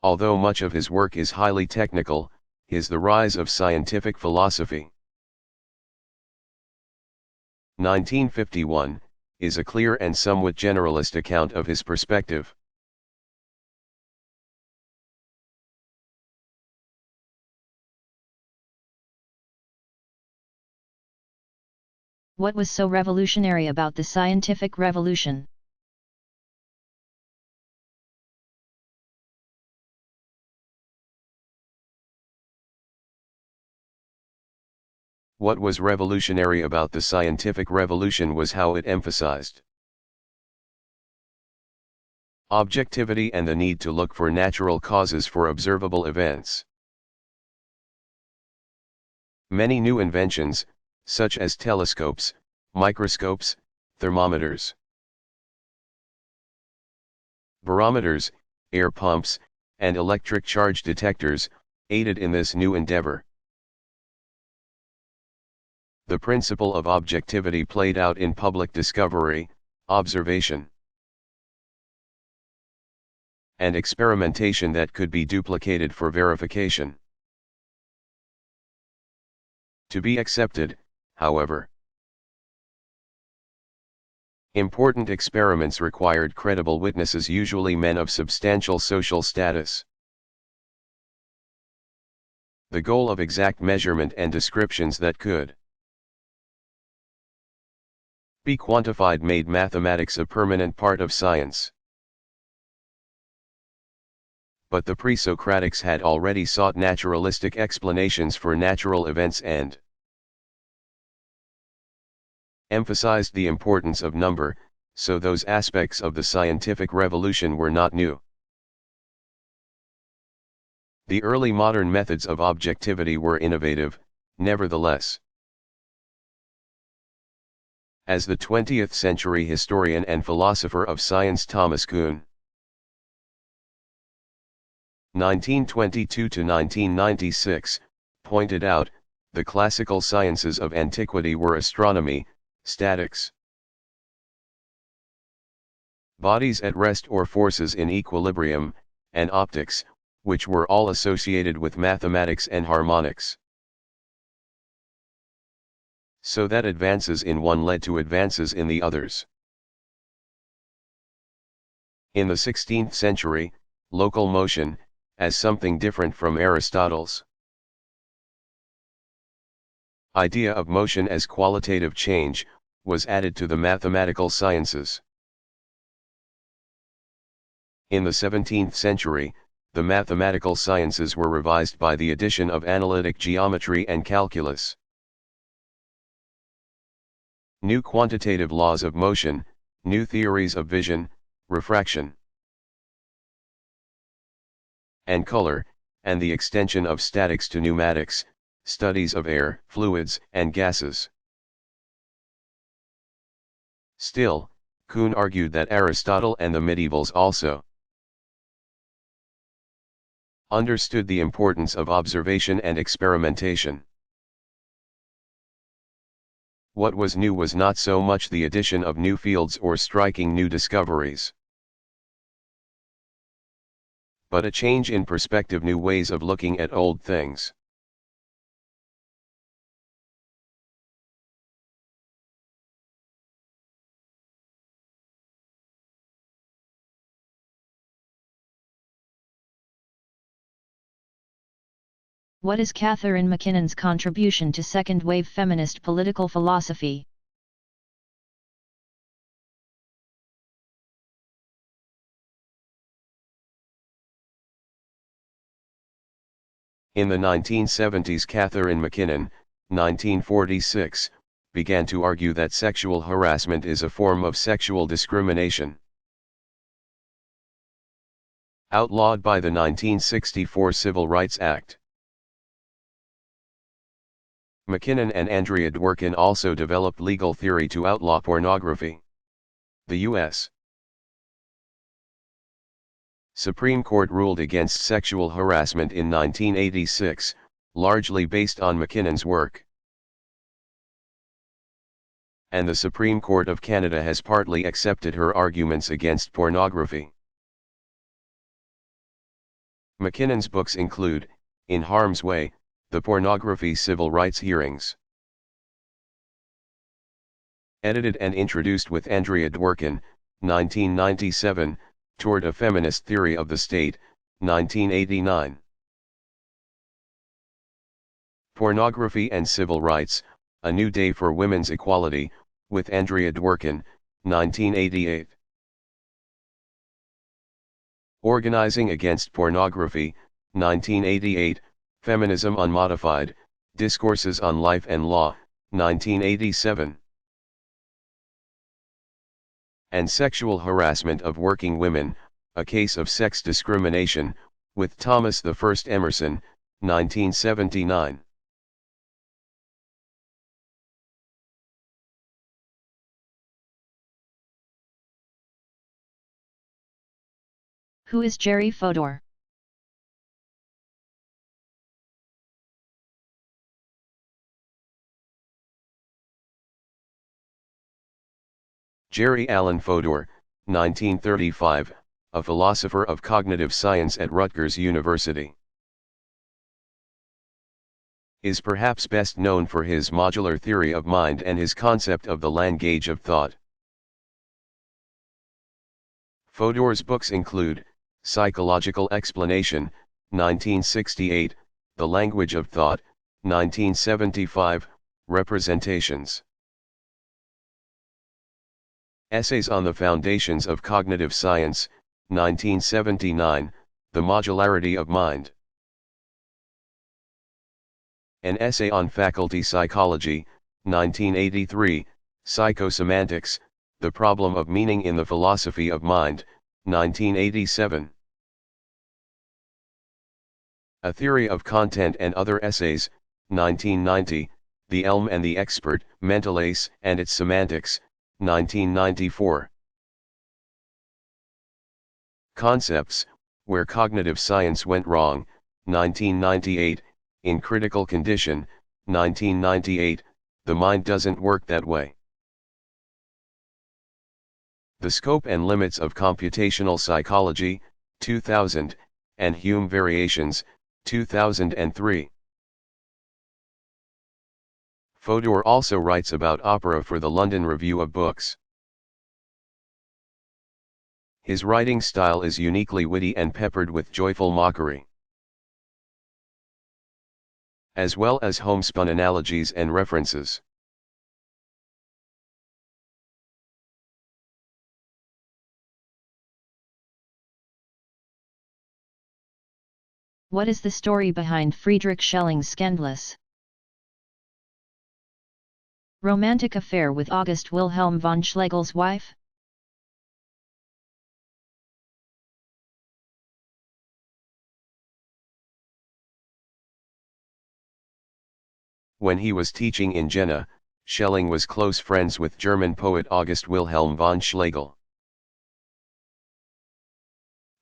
Although much of his work is highly technical, his The Rise of Scientific Philosophy, 1951, is a clear and somewhat generalist account of his perspective. What was so revolutionary about the scientific revolution? What was revolutionary about the scientific revolution was how it emphasized objectivity and the need to look for natural causes for observable events. Many new inventions, such as telescopes, microscopes, thermometers, barometers, air pumps, and electric charge detectors, aided in this new endeavor. The principle of objectivity played out in public discovery, observation, and experimentation that could be duplicated for verification. To be accepted, however, important experiments required credible witnesses, usually men of substantial social status. The goal of exact measurement and descriptions that could be quantified made mathematics a permanent part of science. But the pre-Socratics had already sought naturalistic explanations for natural events and emphasized the importance of number, so those aspects of the scientific revolution were not new. The early modern methods of objectivity were innovative, nevertheless. As the 20th century historian and philosopher of science Thomas Kuhn, 1922 to 1996, pointed out, the classical sciences of antiquity were astronomy, statics, bodies at rest or forces in equilibrium, and optics, which were all associated with mathematics and harmonics. So that advances in one led to advances in the others. In the 16th century, local motion, as something different from Aristotle's idea of motion as qualitative change, was added to the mathematical sciences. In the 17th century, the mathematical sciences were revised by the addition of analytic geometry and calculus. New quantitative laws of motion, new theories of vision, refraction, and color, and the extension of statics to pneumatics, studies of air, fluids, and gases. Still, Kuhn argued that Aristotle and the medievals also understood the importance of observation and experimentation. What was new was not so much the addition of new fields or striking new discoveries, but a change in perspective, new ways of looking at old things. What is Catherine MacKinnon's contribution to second-wave feminist political philosophy? In the 1970s, Catherine MacKinnon, 1946, began to argue that sexual harassment is a form of sexual discrimination, outlawed by the 1964 Civil Rights Act. MacKinnon and Andrea Dworkin also developed legal theory to outlaw pornography. The U.S. Supreme Court ruled against sexual harassment in 1986, largely based on MacKinnon's work. And the Supreme Court of Canada has partly accepted her arguments against pornography. MacKinnon's books include, In Harm's Way, The Pornography Civil Rights Hearings. Edited and introduced with Andrea Dworkin, 1997, Toward a Feminist Theory of the State, 1989. Pornography and Civil Rights, A New Day for Women's Equality, with Andrea Dworkin, 1988. Organizing Against Pornography, 1988, Feminism Unmodified, Discourses on Life and Law, 1987. And Sexual Harassment of Working Women, A Case of Sex Discrimination, with Thomas I Emerson, 1979. Who is Jerry Fodor? Jerry Allen Fodor, 1935, a philosopher of cognitive science at Rutgers University, is perhaps best known for his modular theory of mind and his concept of the language of thought. Fodor's books include, Psychological Explanation, 1968, The Language of Thought, 1975, Representations. Essays on the Foundations of Cognitive Science, 1979, The Modularity of Mind. An Essay on Faculty Psychology, 1983, Psychosemantics, The Problem of Meaning in the Philosophy of Mind, 1987. A Theory of Content and Other Essays, 1990, The Elm and the Expert, Mentalace and its Semantics, 1994. Concepts, Where Cognitive Science Went Wrong, 1998, In Critical Condition, 1998, The Mind Doesn't Work That Way. The Scope and Limits of Computational Psychology, 2000, and Hume Variations, 2003. Fodor also writes about opera for the London Review of Books. His writing style is uniquely witty and peppered with joyful mockery, as well as homespun analogies and references. What is the story behind Friedrich Schelling's scandalous romantic affair with August Wilhelm von Schlegel's wife? When he was teaching in Jena, Schelling was close friends with German poet August Wilhelm von Schlegel,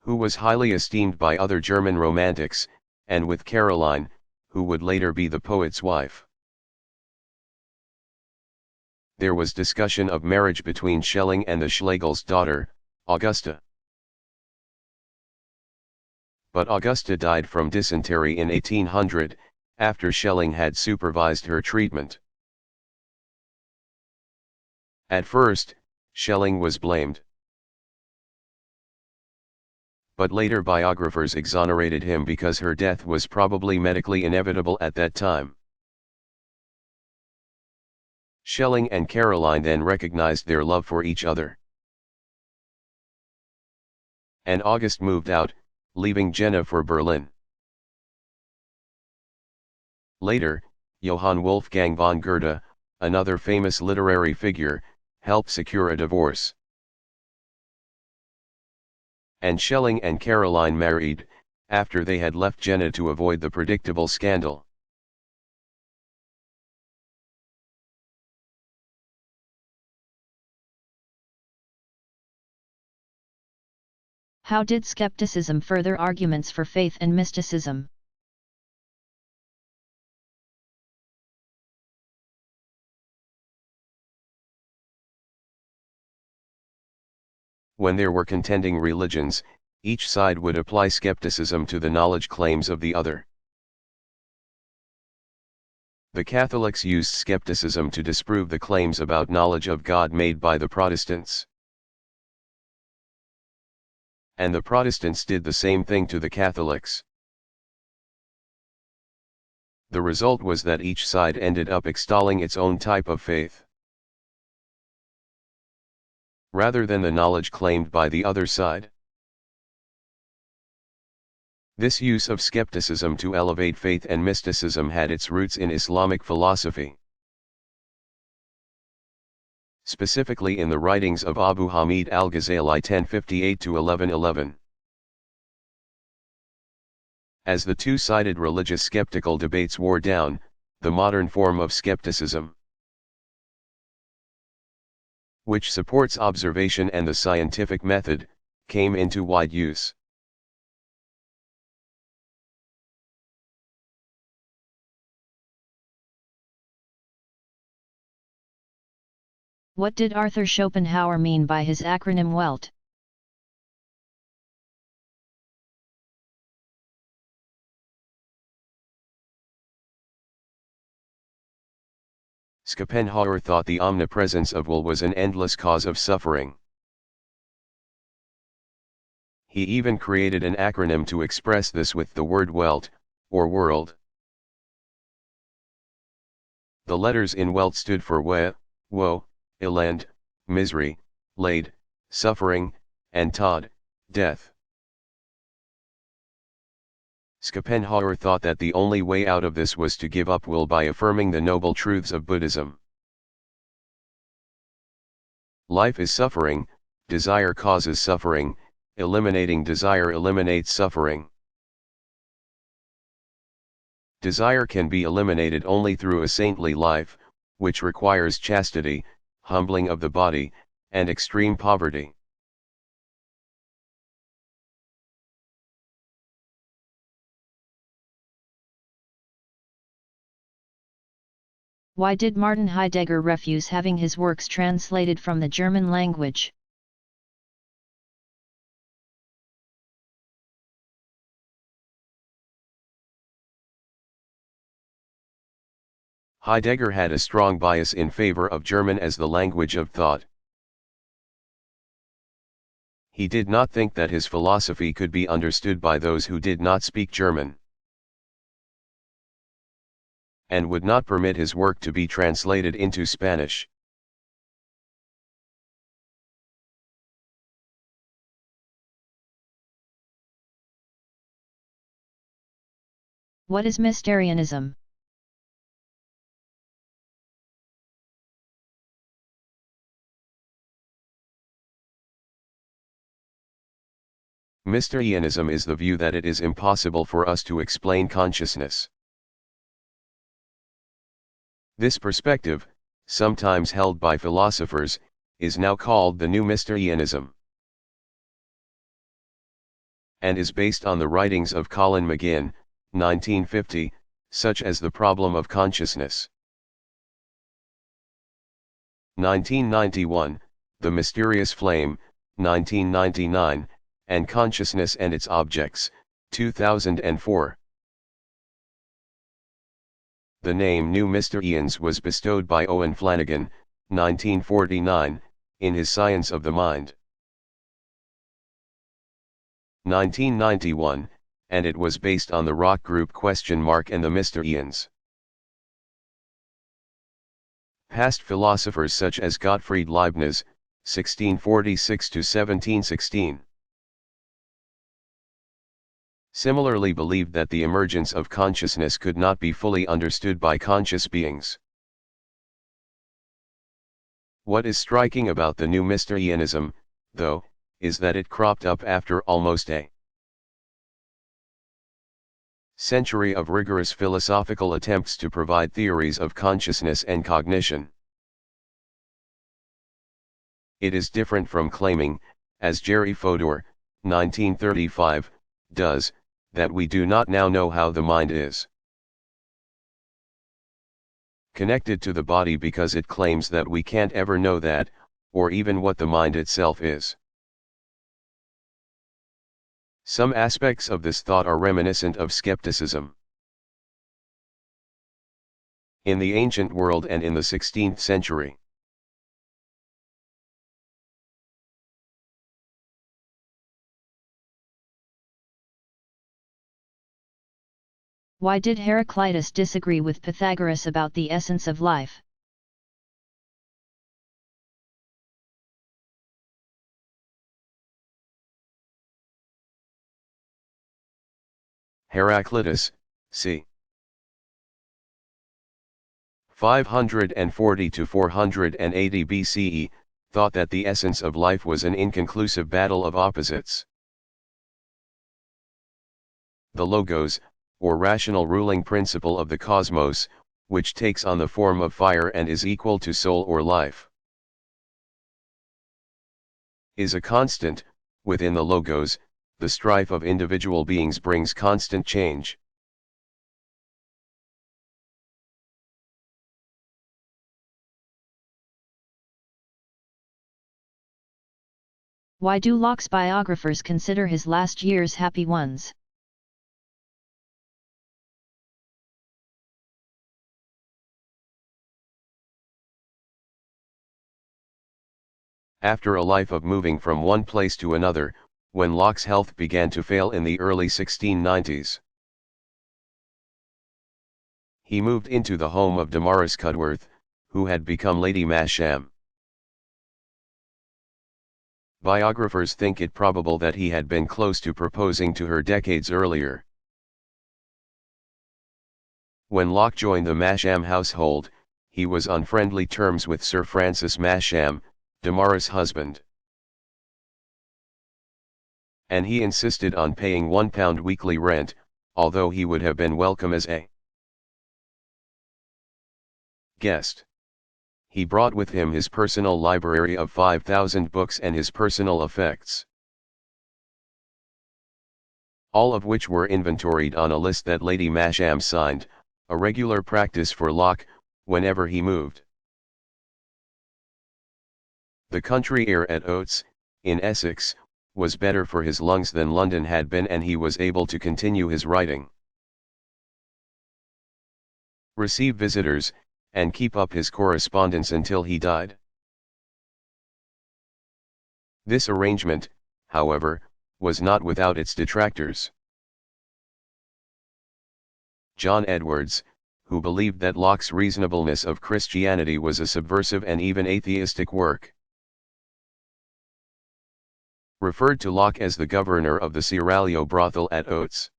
who was highly esteemed by other German romantics, and with Caroline, who would later be the poet's wife. There was discussion of marriage between Schelling and the Schlegel's daughter, Augusta. But Augusta died from dysentery in 1800, after Schelling had supervised her treatment. At first, Schelling was blamed, but later biographers exonerated him because her death was probably medically inevitable at that time. Schelling and Caroline then recognized their love for each other, and August moved out, leaving Jena for Berlin. Later, Johann Wolfgang von Goethe, another famous literary figure, helped secure a divorce. And Schelling and Caroline married, after they had left Jena to avoid the predictable scandal. How did skepticism further arguments for faith and mysticism? When there were contending religions, each side would apply skepticism to the knowledge claims of the other. The Catholics used skepticism to disprove the claims about knowledge of God made by the Protestants. And the Protestants did the same thing to the Catholics. The result was that each side ended up extolling its own type of faith, rather than the knowledge claimed by the other side. This use of skepticism to elevate faith and mysticism had its roots in Islamic philosophy, specifically in the writings of Abu Hamid al-Ghazali 1058-1111. As the two-sided religious skeptical debates wore down, the modern form of skepticism, which supports observation and the scientific method, came into wide use. What did Arthur Schopenhauer mean by his acronym WELT? Schopenhauer thought the omnipresence of will was an endless cause of suffering. He even created an acronym to express this with the word Welt, or world. The letters in Welt stood for woe, Elend, misery, Leid, suffering, and Tod, death. Schopenhauer thought that the only way out of this was to give up will by affirming the noble truths of Buddhism. Life is suffering, desire causes suffering, eliminating desire eliminates suffering. Desire can be eliminated only through a saintly life, which requires chastity, humbling of the body, and extreme poverty. Why did Martin Heidegger refuse having his works translated from the German language? Heidegger had a strong bias in favor of German as the language of thought. He did not think that his philosophy could be understood by those who did not speak German, and would not permit his work to be translated into Spanish. What is Mysterianism? Mysterianism is the view that it is impossible for us to explain consciousness. This perspective, sometimes held by philosophers, is now called the New Mysterianism, and is based on the writings of Colin McGinn, 1950, such as The Problem of Consciousness. 1991, The Mysterious Flame, 1999, and Consciousness and Its Objects, 2004. The name New Mysterians was bestowed by Owen Flanagan, 1949, in his Science of the Mind. 1991, and it was based on the rock group and the Mysterians. Past philosophers such as Gottfried Leibniz, 1646–1716. Similarly believed that the emergence of consciousness could not be fully understood by conscious beings. What is striking about the New Mysterianism, though, is that it cropped up after almost a century of rigorous philosophical attempts to provide theories of consciousness and cognition. It is different from claiming, as Jerry Fodor, 1935, does, that we do not now know how the mind is connected to the body, because it claims that we can't ever know that, or even what the mind itself is. Some aspects of this thought are reminiscent of skepticism. In the ancient world and in the 16th century. Why did Heraclitus disagree with Pythagoras about the essence of life? Heraclitus, c. 540–480 BCE, thought that the essence of life was an inconclusive battle of opposites. The logos, or rational ruling principle of the cosmos, which takes on the form of fire and is equal to soul or life, is a constant. Within the logos, the strife of individual beings brings constant change. Why do Locke's biographers consider his last years happy ones? After a life of moving from one place to another, when Locke's health began to fail in the early 1690s, he moved into the home of Damaris Cudworth, who had become Lady Masham. Biographers think it probable that he had been close to proposing to her decades earlier. When Locke joined the Masham household, he was on friendly terms with Sir Francis Masham, Damara's husband. And he insisted on paying £1 weekly rent, although he would have been welcome as a guest. He brought with him his personal library of 5,000 books and his personal effects, all of which were inventoried on a list that Lady Masham signed, a regular practice for Locke, whenever he moved. The country air at Oates, in Essex, was better for his lungs than London had been, and he was able to continue his writing, receive visitors, and keep up his correspondence until he died. This arrangement, however, was not without its detractors. John Edwards, who believed that Locke's Reasonableness of Christianity was a subversive and even atheistic work, referred to Locke as the governor of the Seraglio brothel at Oates.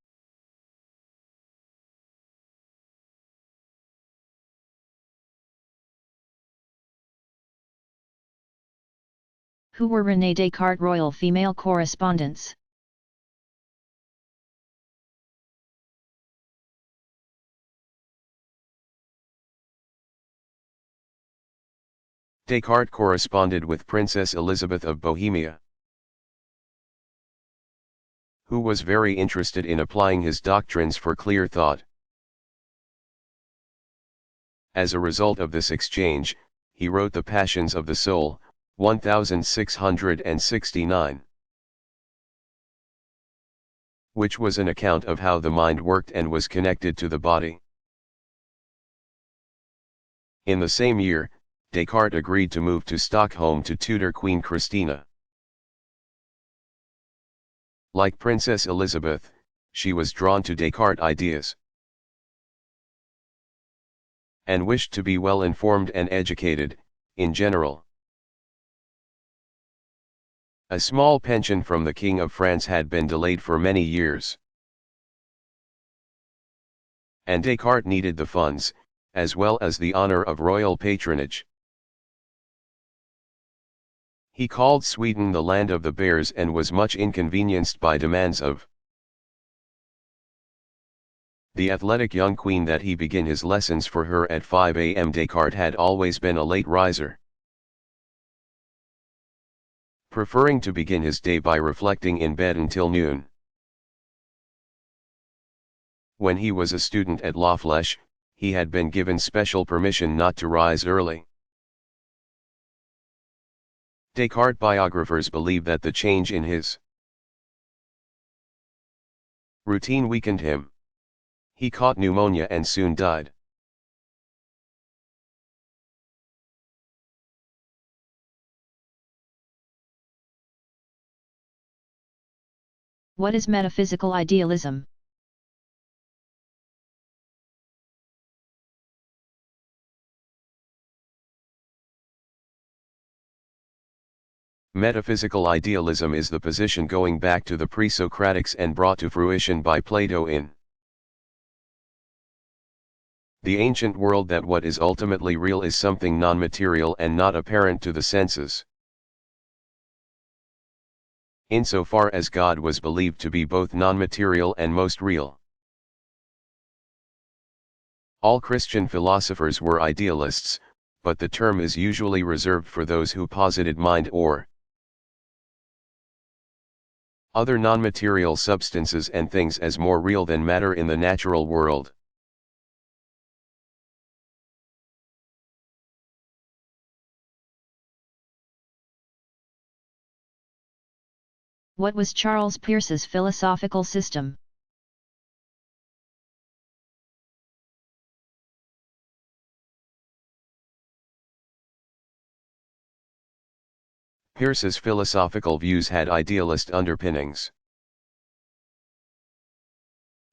Who were René Descartes' royal female correspondents? Descartes corresponded with Princess Elizabeth of Bohemia, who was very interested in applying his doctrines for clear thought. As a result of this exchange, he wrote The Passions of the Soul, 1669, which was an account of how the mind worked and was connected to the body. In the same year, Descartes agreed to move to Stockholm to tutor Queen Christina. Like Princess Elizabeth, she was drawn to Descartes' ideas and wished to be well informed and educated, in general. A small pension from the King of France had been delayed for many years, and Descartes needed the funds, as well as the honor of royal patronage. He called Sweden the land of the bears and was much inconvenienced by demands of the athletic young queen that he begin his lessons for her at 5 a.m. Descartes had always been a late riser, preferring to begin his day by reflecting in bed until noon. When he was a student at La Flèche, he had been given special permission not to rise early. Descartes biographers believe that the change in his routine weakened him. He caught pneumonia and soon died. What is metaphysical idealism? Metaphysical idealism is the position going back to the pre-Socratics and brought to fruition by Plato in the ancient world, that what is ultimately real is something non-material and not apparent to the senses. Insofar as God was believed to be both non-material and most real. All Christian philosophers were idealists, but the term is usually reserved for those who posited mind or other non-material substances and things as more real than matter in the natural world. What was Charles Peirce's philosophical system? Peirce's philosophical views had idealist underpinnings.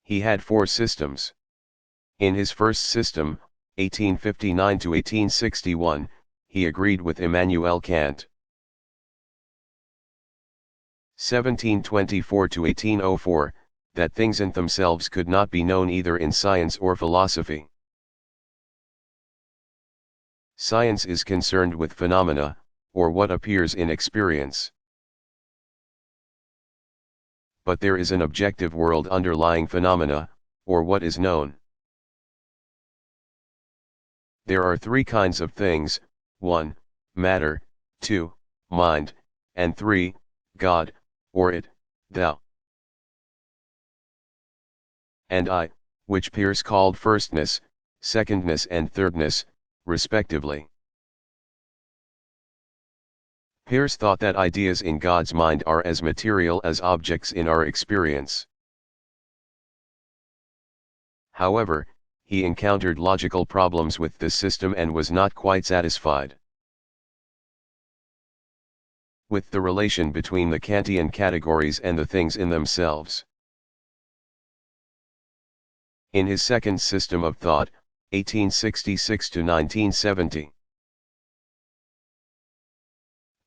He had four systems. In his first system, 1859 to 1861, he agreed with Immanuel Kant. 1724 to 1804, that things in themselves could not be known either in science or philosophy. Science is concerned with phenomena, or what appears in experience. But there is an objective world underlying phenomena, or what is known. There are three kinds of things: 1. Matter, 2. Mind, and 3. God, or it, thou, and I, which Peirce called firstness, secondness and thirdness, respectively. Peirce thought that ideas in God's mind are as material as objects in our experience. However, he encountered logical problems with this system and was not quite satisfied with the relation between the Kantian categories and the things in themselves. In his second system of thought, 1866 to 1970,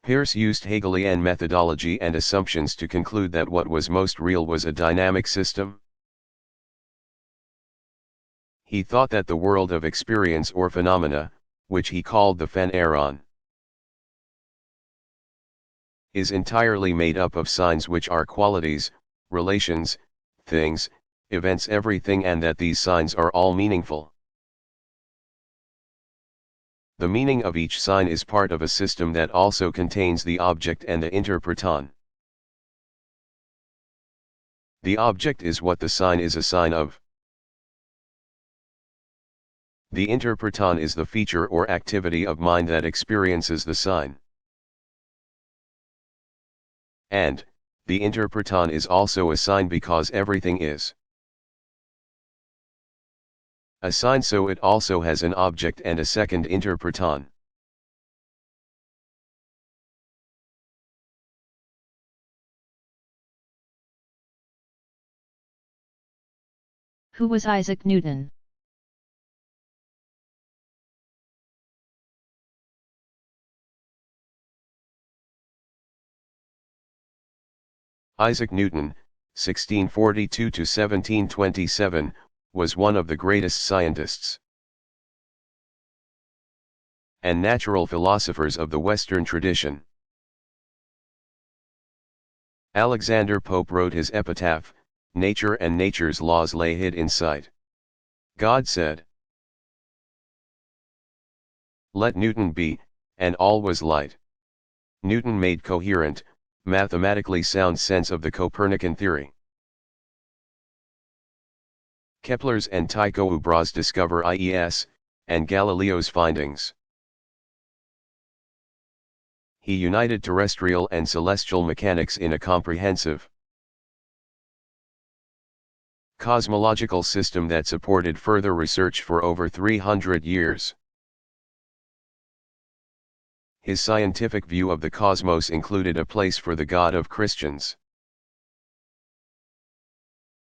Peirce used Hegelian methodology and assumptions to conclude that what was most real was a dynamic system. He thought that the world of experience or phenomena, which he called the phaneron, is entirely made up of signs which are qualities, relations, things, events, everything, and that these signs are all meaningful. The meaning of each sign is part of a system that also contains the object and the interpreton. The object is what the sign is a sign of. The interpreton is the feature or activity of mind that experiences the sign. And, the interpreton is also a sign because everything is a sign, so it also has an object and a second interpreton. Who was Isaac Newton? Isaac Newton, 1642 to 1727, was one of the greatest scientists and natural philosophers of the Western tradition. Alexander Pope wrote his epitaph, "Nature and nature's laws lay hid in sight. God said, 'Let Newton be,' and all was light." Newton made coherent, mathematically sound sense of the Copernican theory. Kepler's and Tycho Brahe's discoveries, and Galileo's findings. He united terrestrial and celestial mechanics in a comprehensive cosmological system that supported further research for over 300 years. His scientific view of the cosmos included a place for the God of Christians,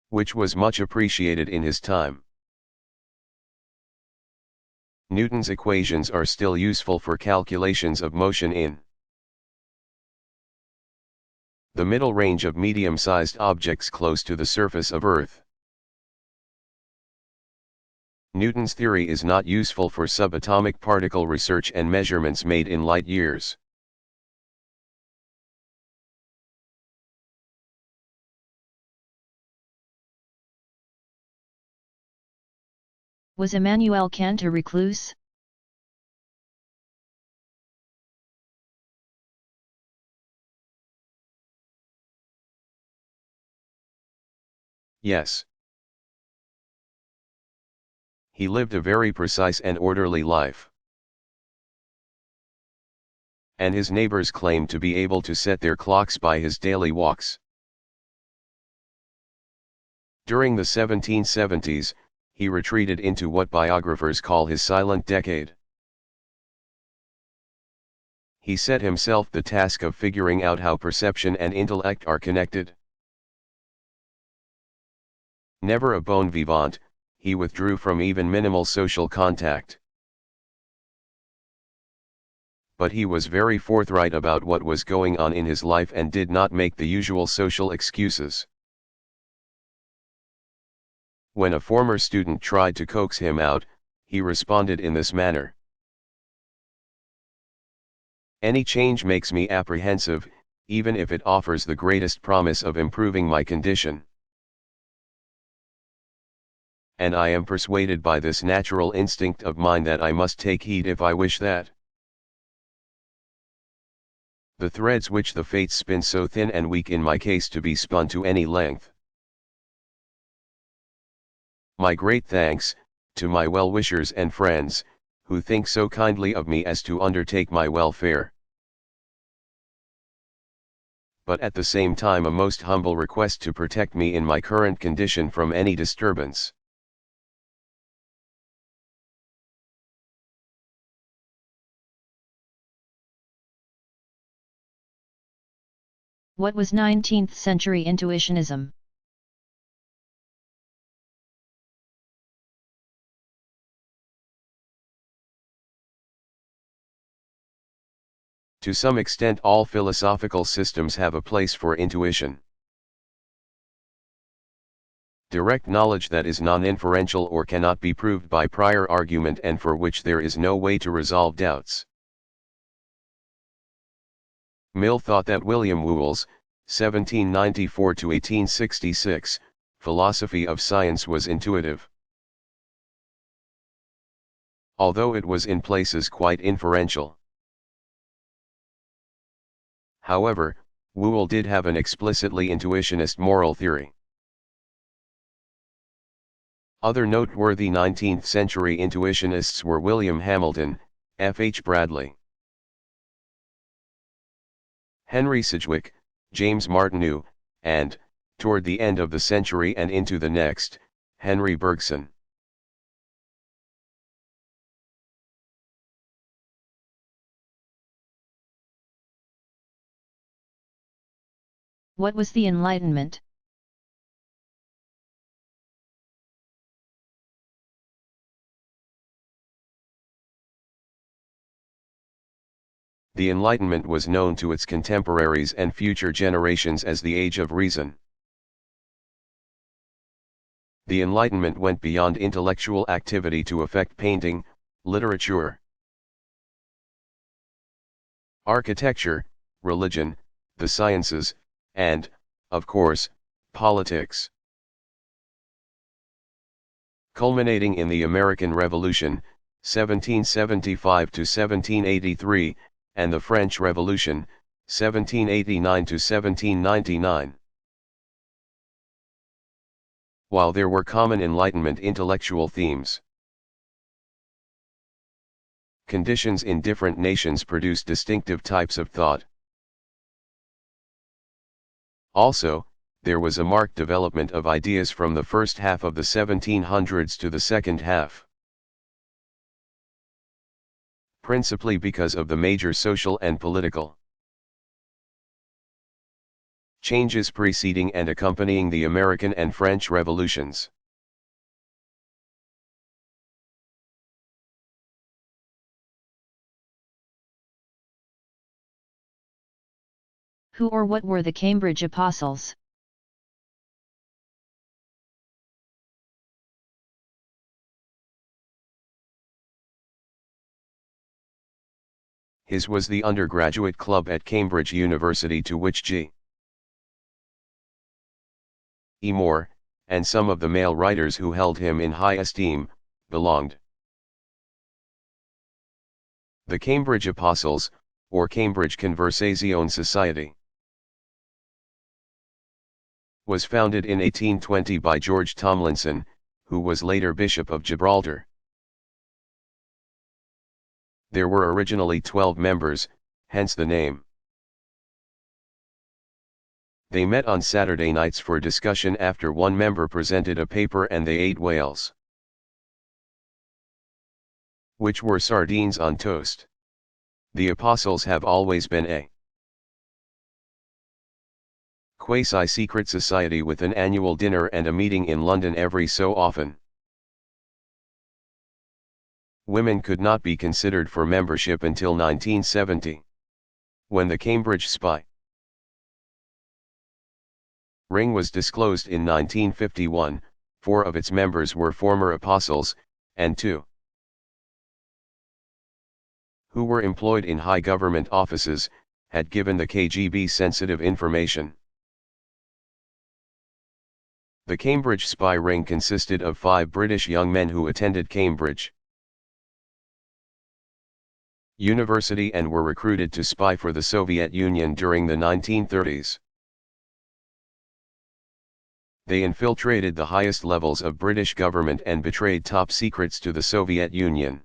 which was much appreciated in his time. Newton's equations are still useful for calculations of motion in the middle range of medium-sized objects close to the surface of Earth. Newton's theory is not useful for subatomic particle research and measurements made in light years. Was Immanuel Kant a recluse? Yes. He lived a very precise and orderly life, and his neighbors claimed to be able to set their clocks by his daily walks. During the 1770s, he retreated into what biographers call his silent decade. He set himself the task of figuring out how perception and intellect are connected. Never a bon vivant, he withdrew from even minimal social contact. But he was very forthright about what was going on in his life and did not make the usual social excuses. When a former student tried to coax him out, he responded in this manner: Any change makes me apprehensive, even if it offers the greatest promise of improving my condition. And I am persuaded by this natural instinct of mine that I must take heed if I wish that the threads which the fates spin so thin and weak in my case to be spun to any length. My great thanks, to my well-wishers and friends, who think so kindly of me as to undertake my welfare. But at the same time a most humble request to protect me in my current condition from any disturbance. What was 19th century intuitionism? To some extent all philosophical systems have a place for intuition. Direct knowledge that is non-inferential or cannot be proved by prior argument and for which there is no way to resolve doubts. Mill thought that William Whewell's, 1794–1866, philosophy of science was intuitive. Although it was in places quite inferential. However, Whewell did have an explicitly intuitionist moral theory. Other noteworthy 19th-century intuitionists were William Hamilton, F. H. Bradley, Henry Sidgwick, James Martineau, and, toward the end of the century and into the next, Henry Bergson. What was the Enlightenment? The Enlightenment was known to its contemporaries and future generations as the Age of Reason. The Enlightenment went beyond intellectual activity to affect painting, literature, architecture, religion, the sciences, and, of course, politics. Culminating in the American Revolution, 1775–1783, and the French Revolution, 1789–1799. While there were common Enlightenment intellectual themes, conditions in different nations produced distinctive types of thought. Also, there was a marked development of ideas from the first half of the 1700s to the second half. Principally because of the major social and political changes preceding and accompanying the American and French revolutions. Who or what were the Cambridge Apostles? His was the undergraduate club at Cambridge University to which G. E. Moore, and some of the male writers who held him in high esteem, belonged. The Cambridge Apostles, or Cambridge Conversation Society, was founded in 1820 by George Tomlinson, who was later Bishop of Gibraltar. There were originally 12 members, hence the name. They met on Saturday nights for discussion after one member presented a paper and they ate whales, which were sardines on toast. The Apostles have always been a quasi-secret society with an annual dinner and a meeting in London every so often. Women could not be considered for membership until 1970, when the Cambridge spy ring was disclosed in 1951. 4 of its members were former apostles, and 2 who were employed in high government offices, had given the KGB sensitive information. The Cambridge spy ring consisted of 5 British young men who attended Cambridge University and were recruited to spy for the Soviet Union during the 1930s. They infiltrated the highest levels of British government and betrayed top secrets to the Soviet Union.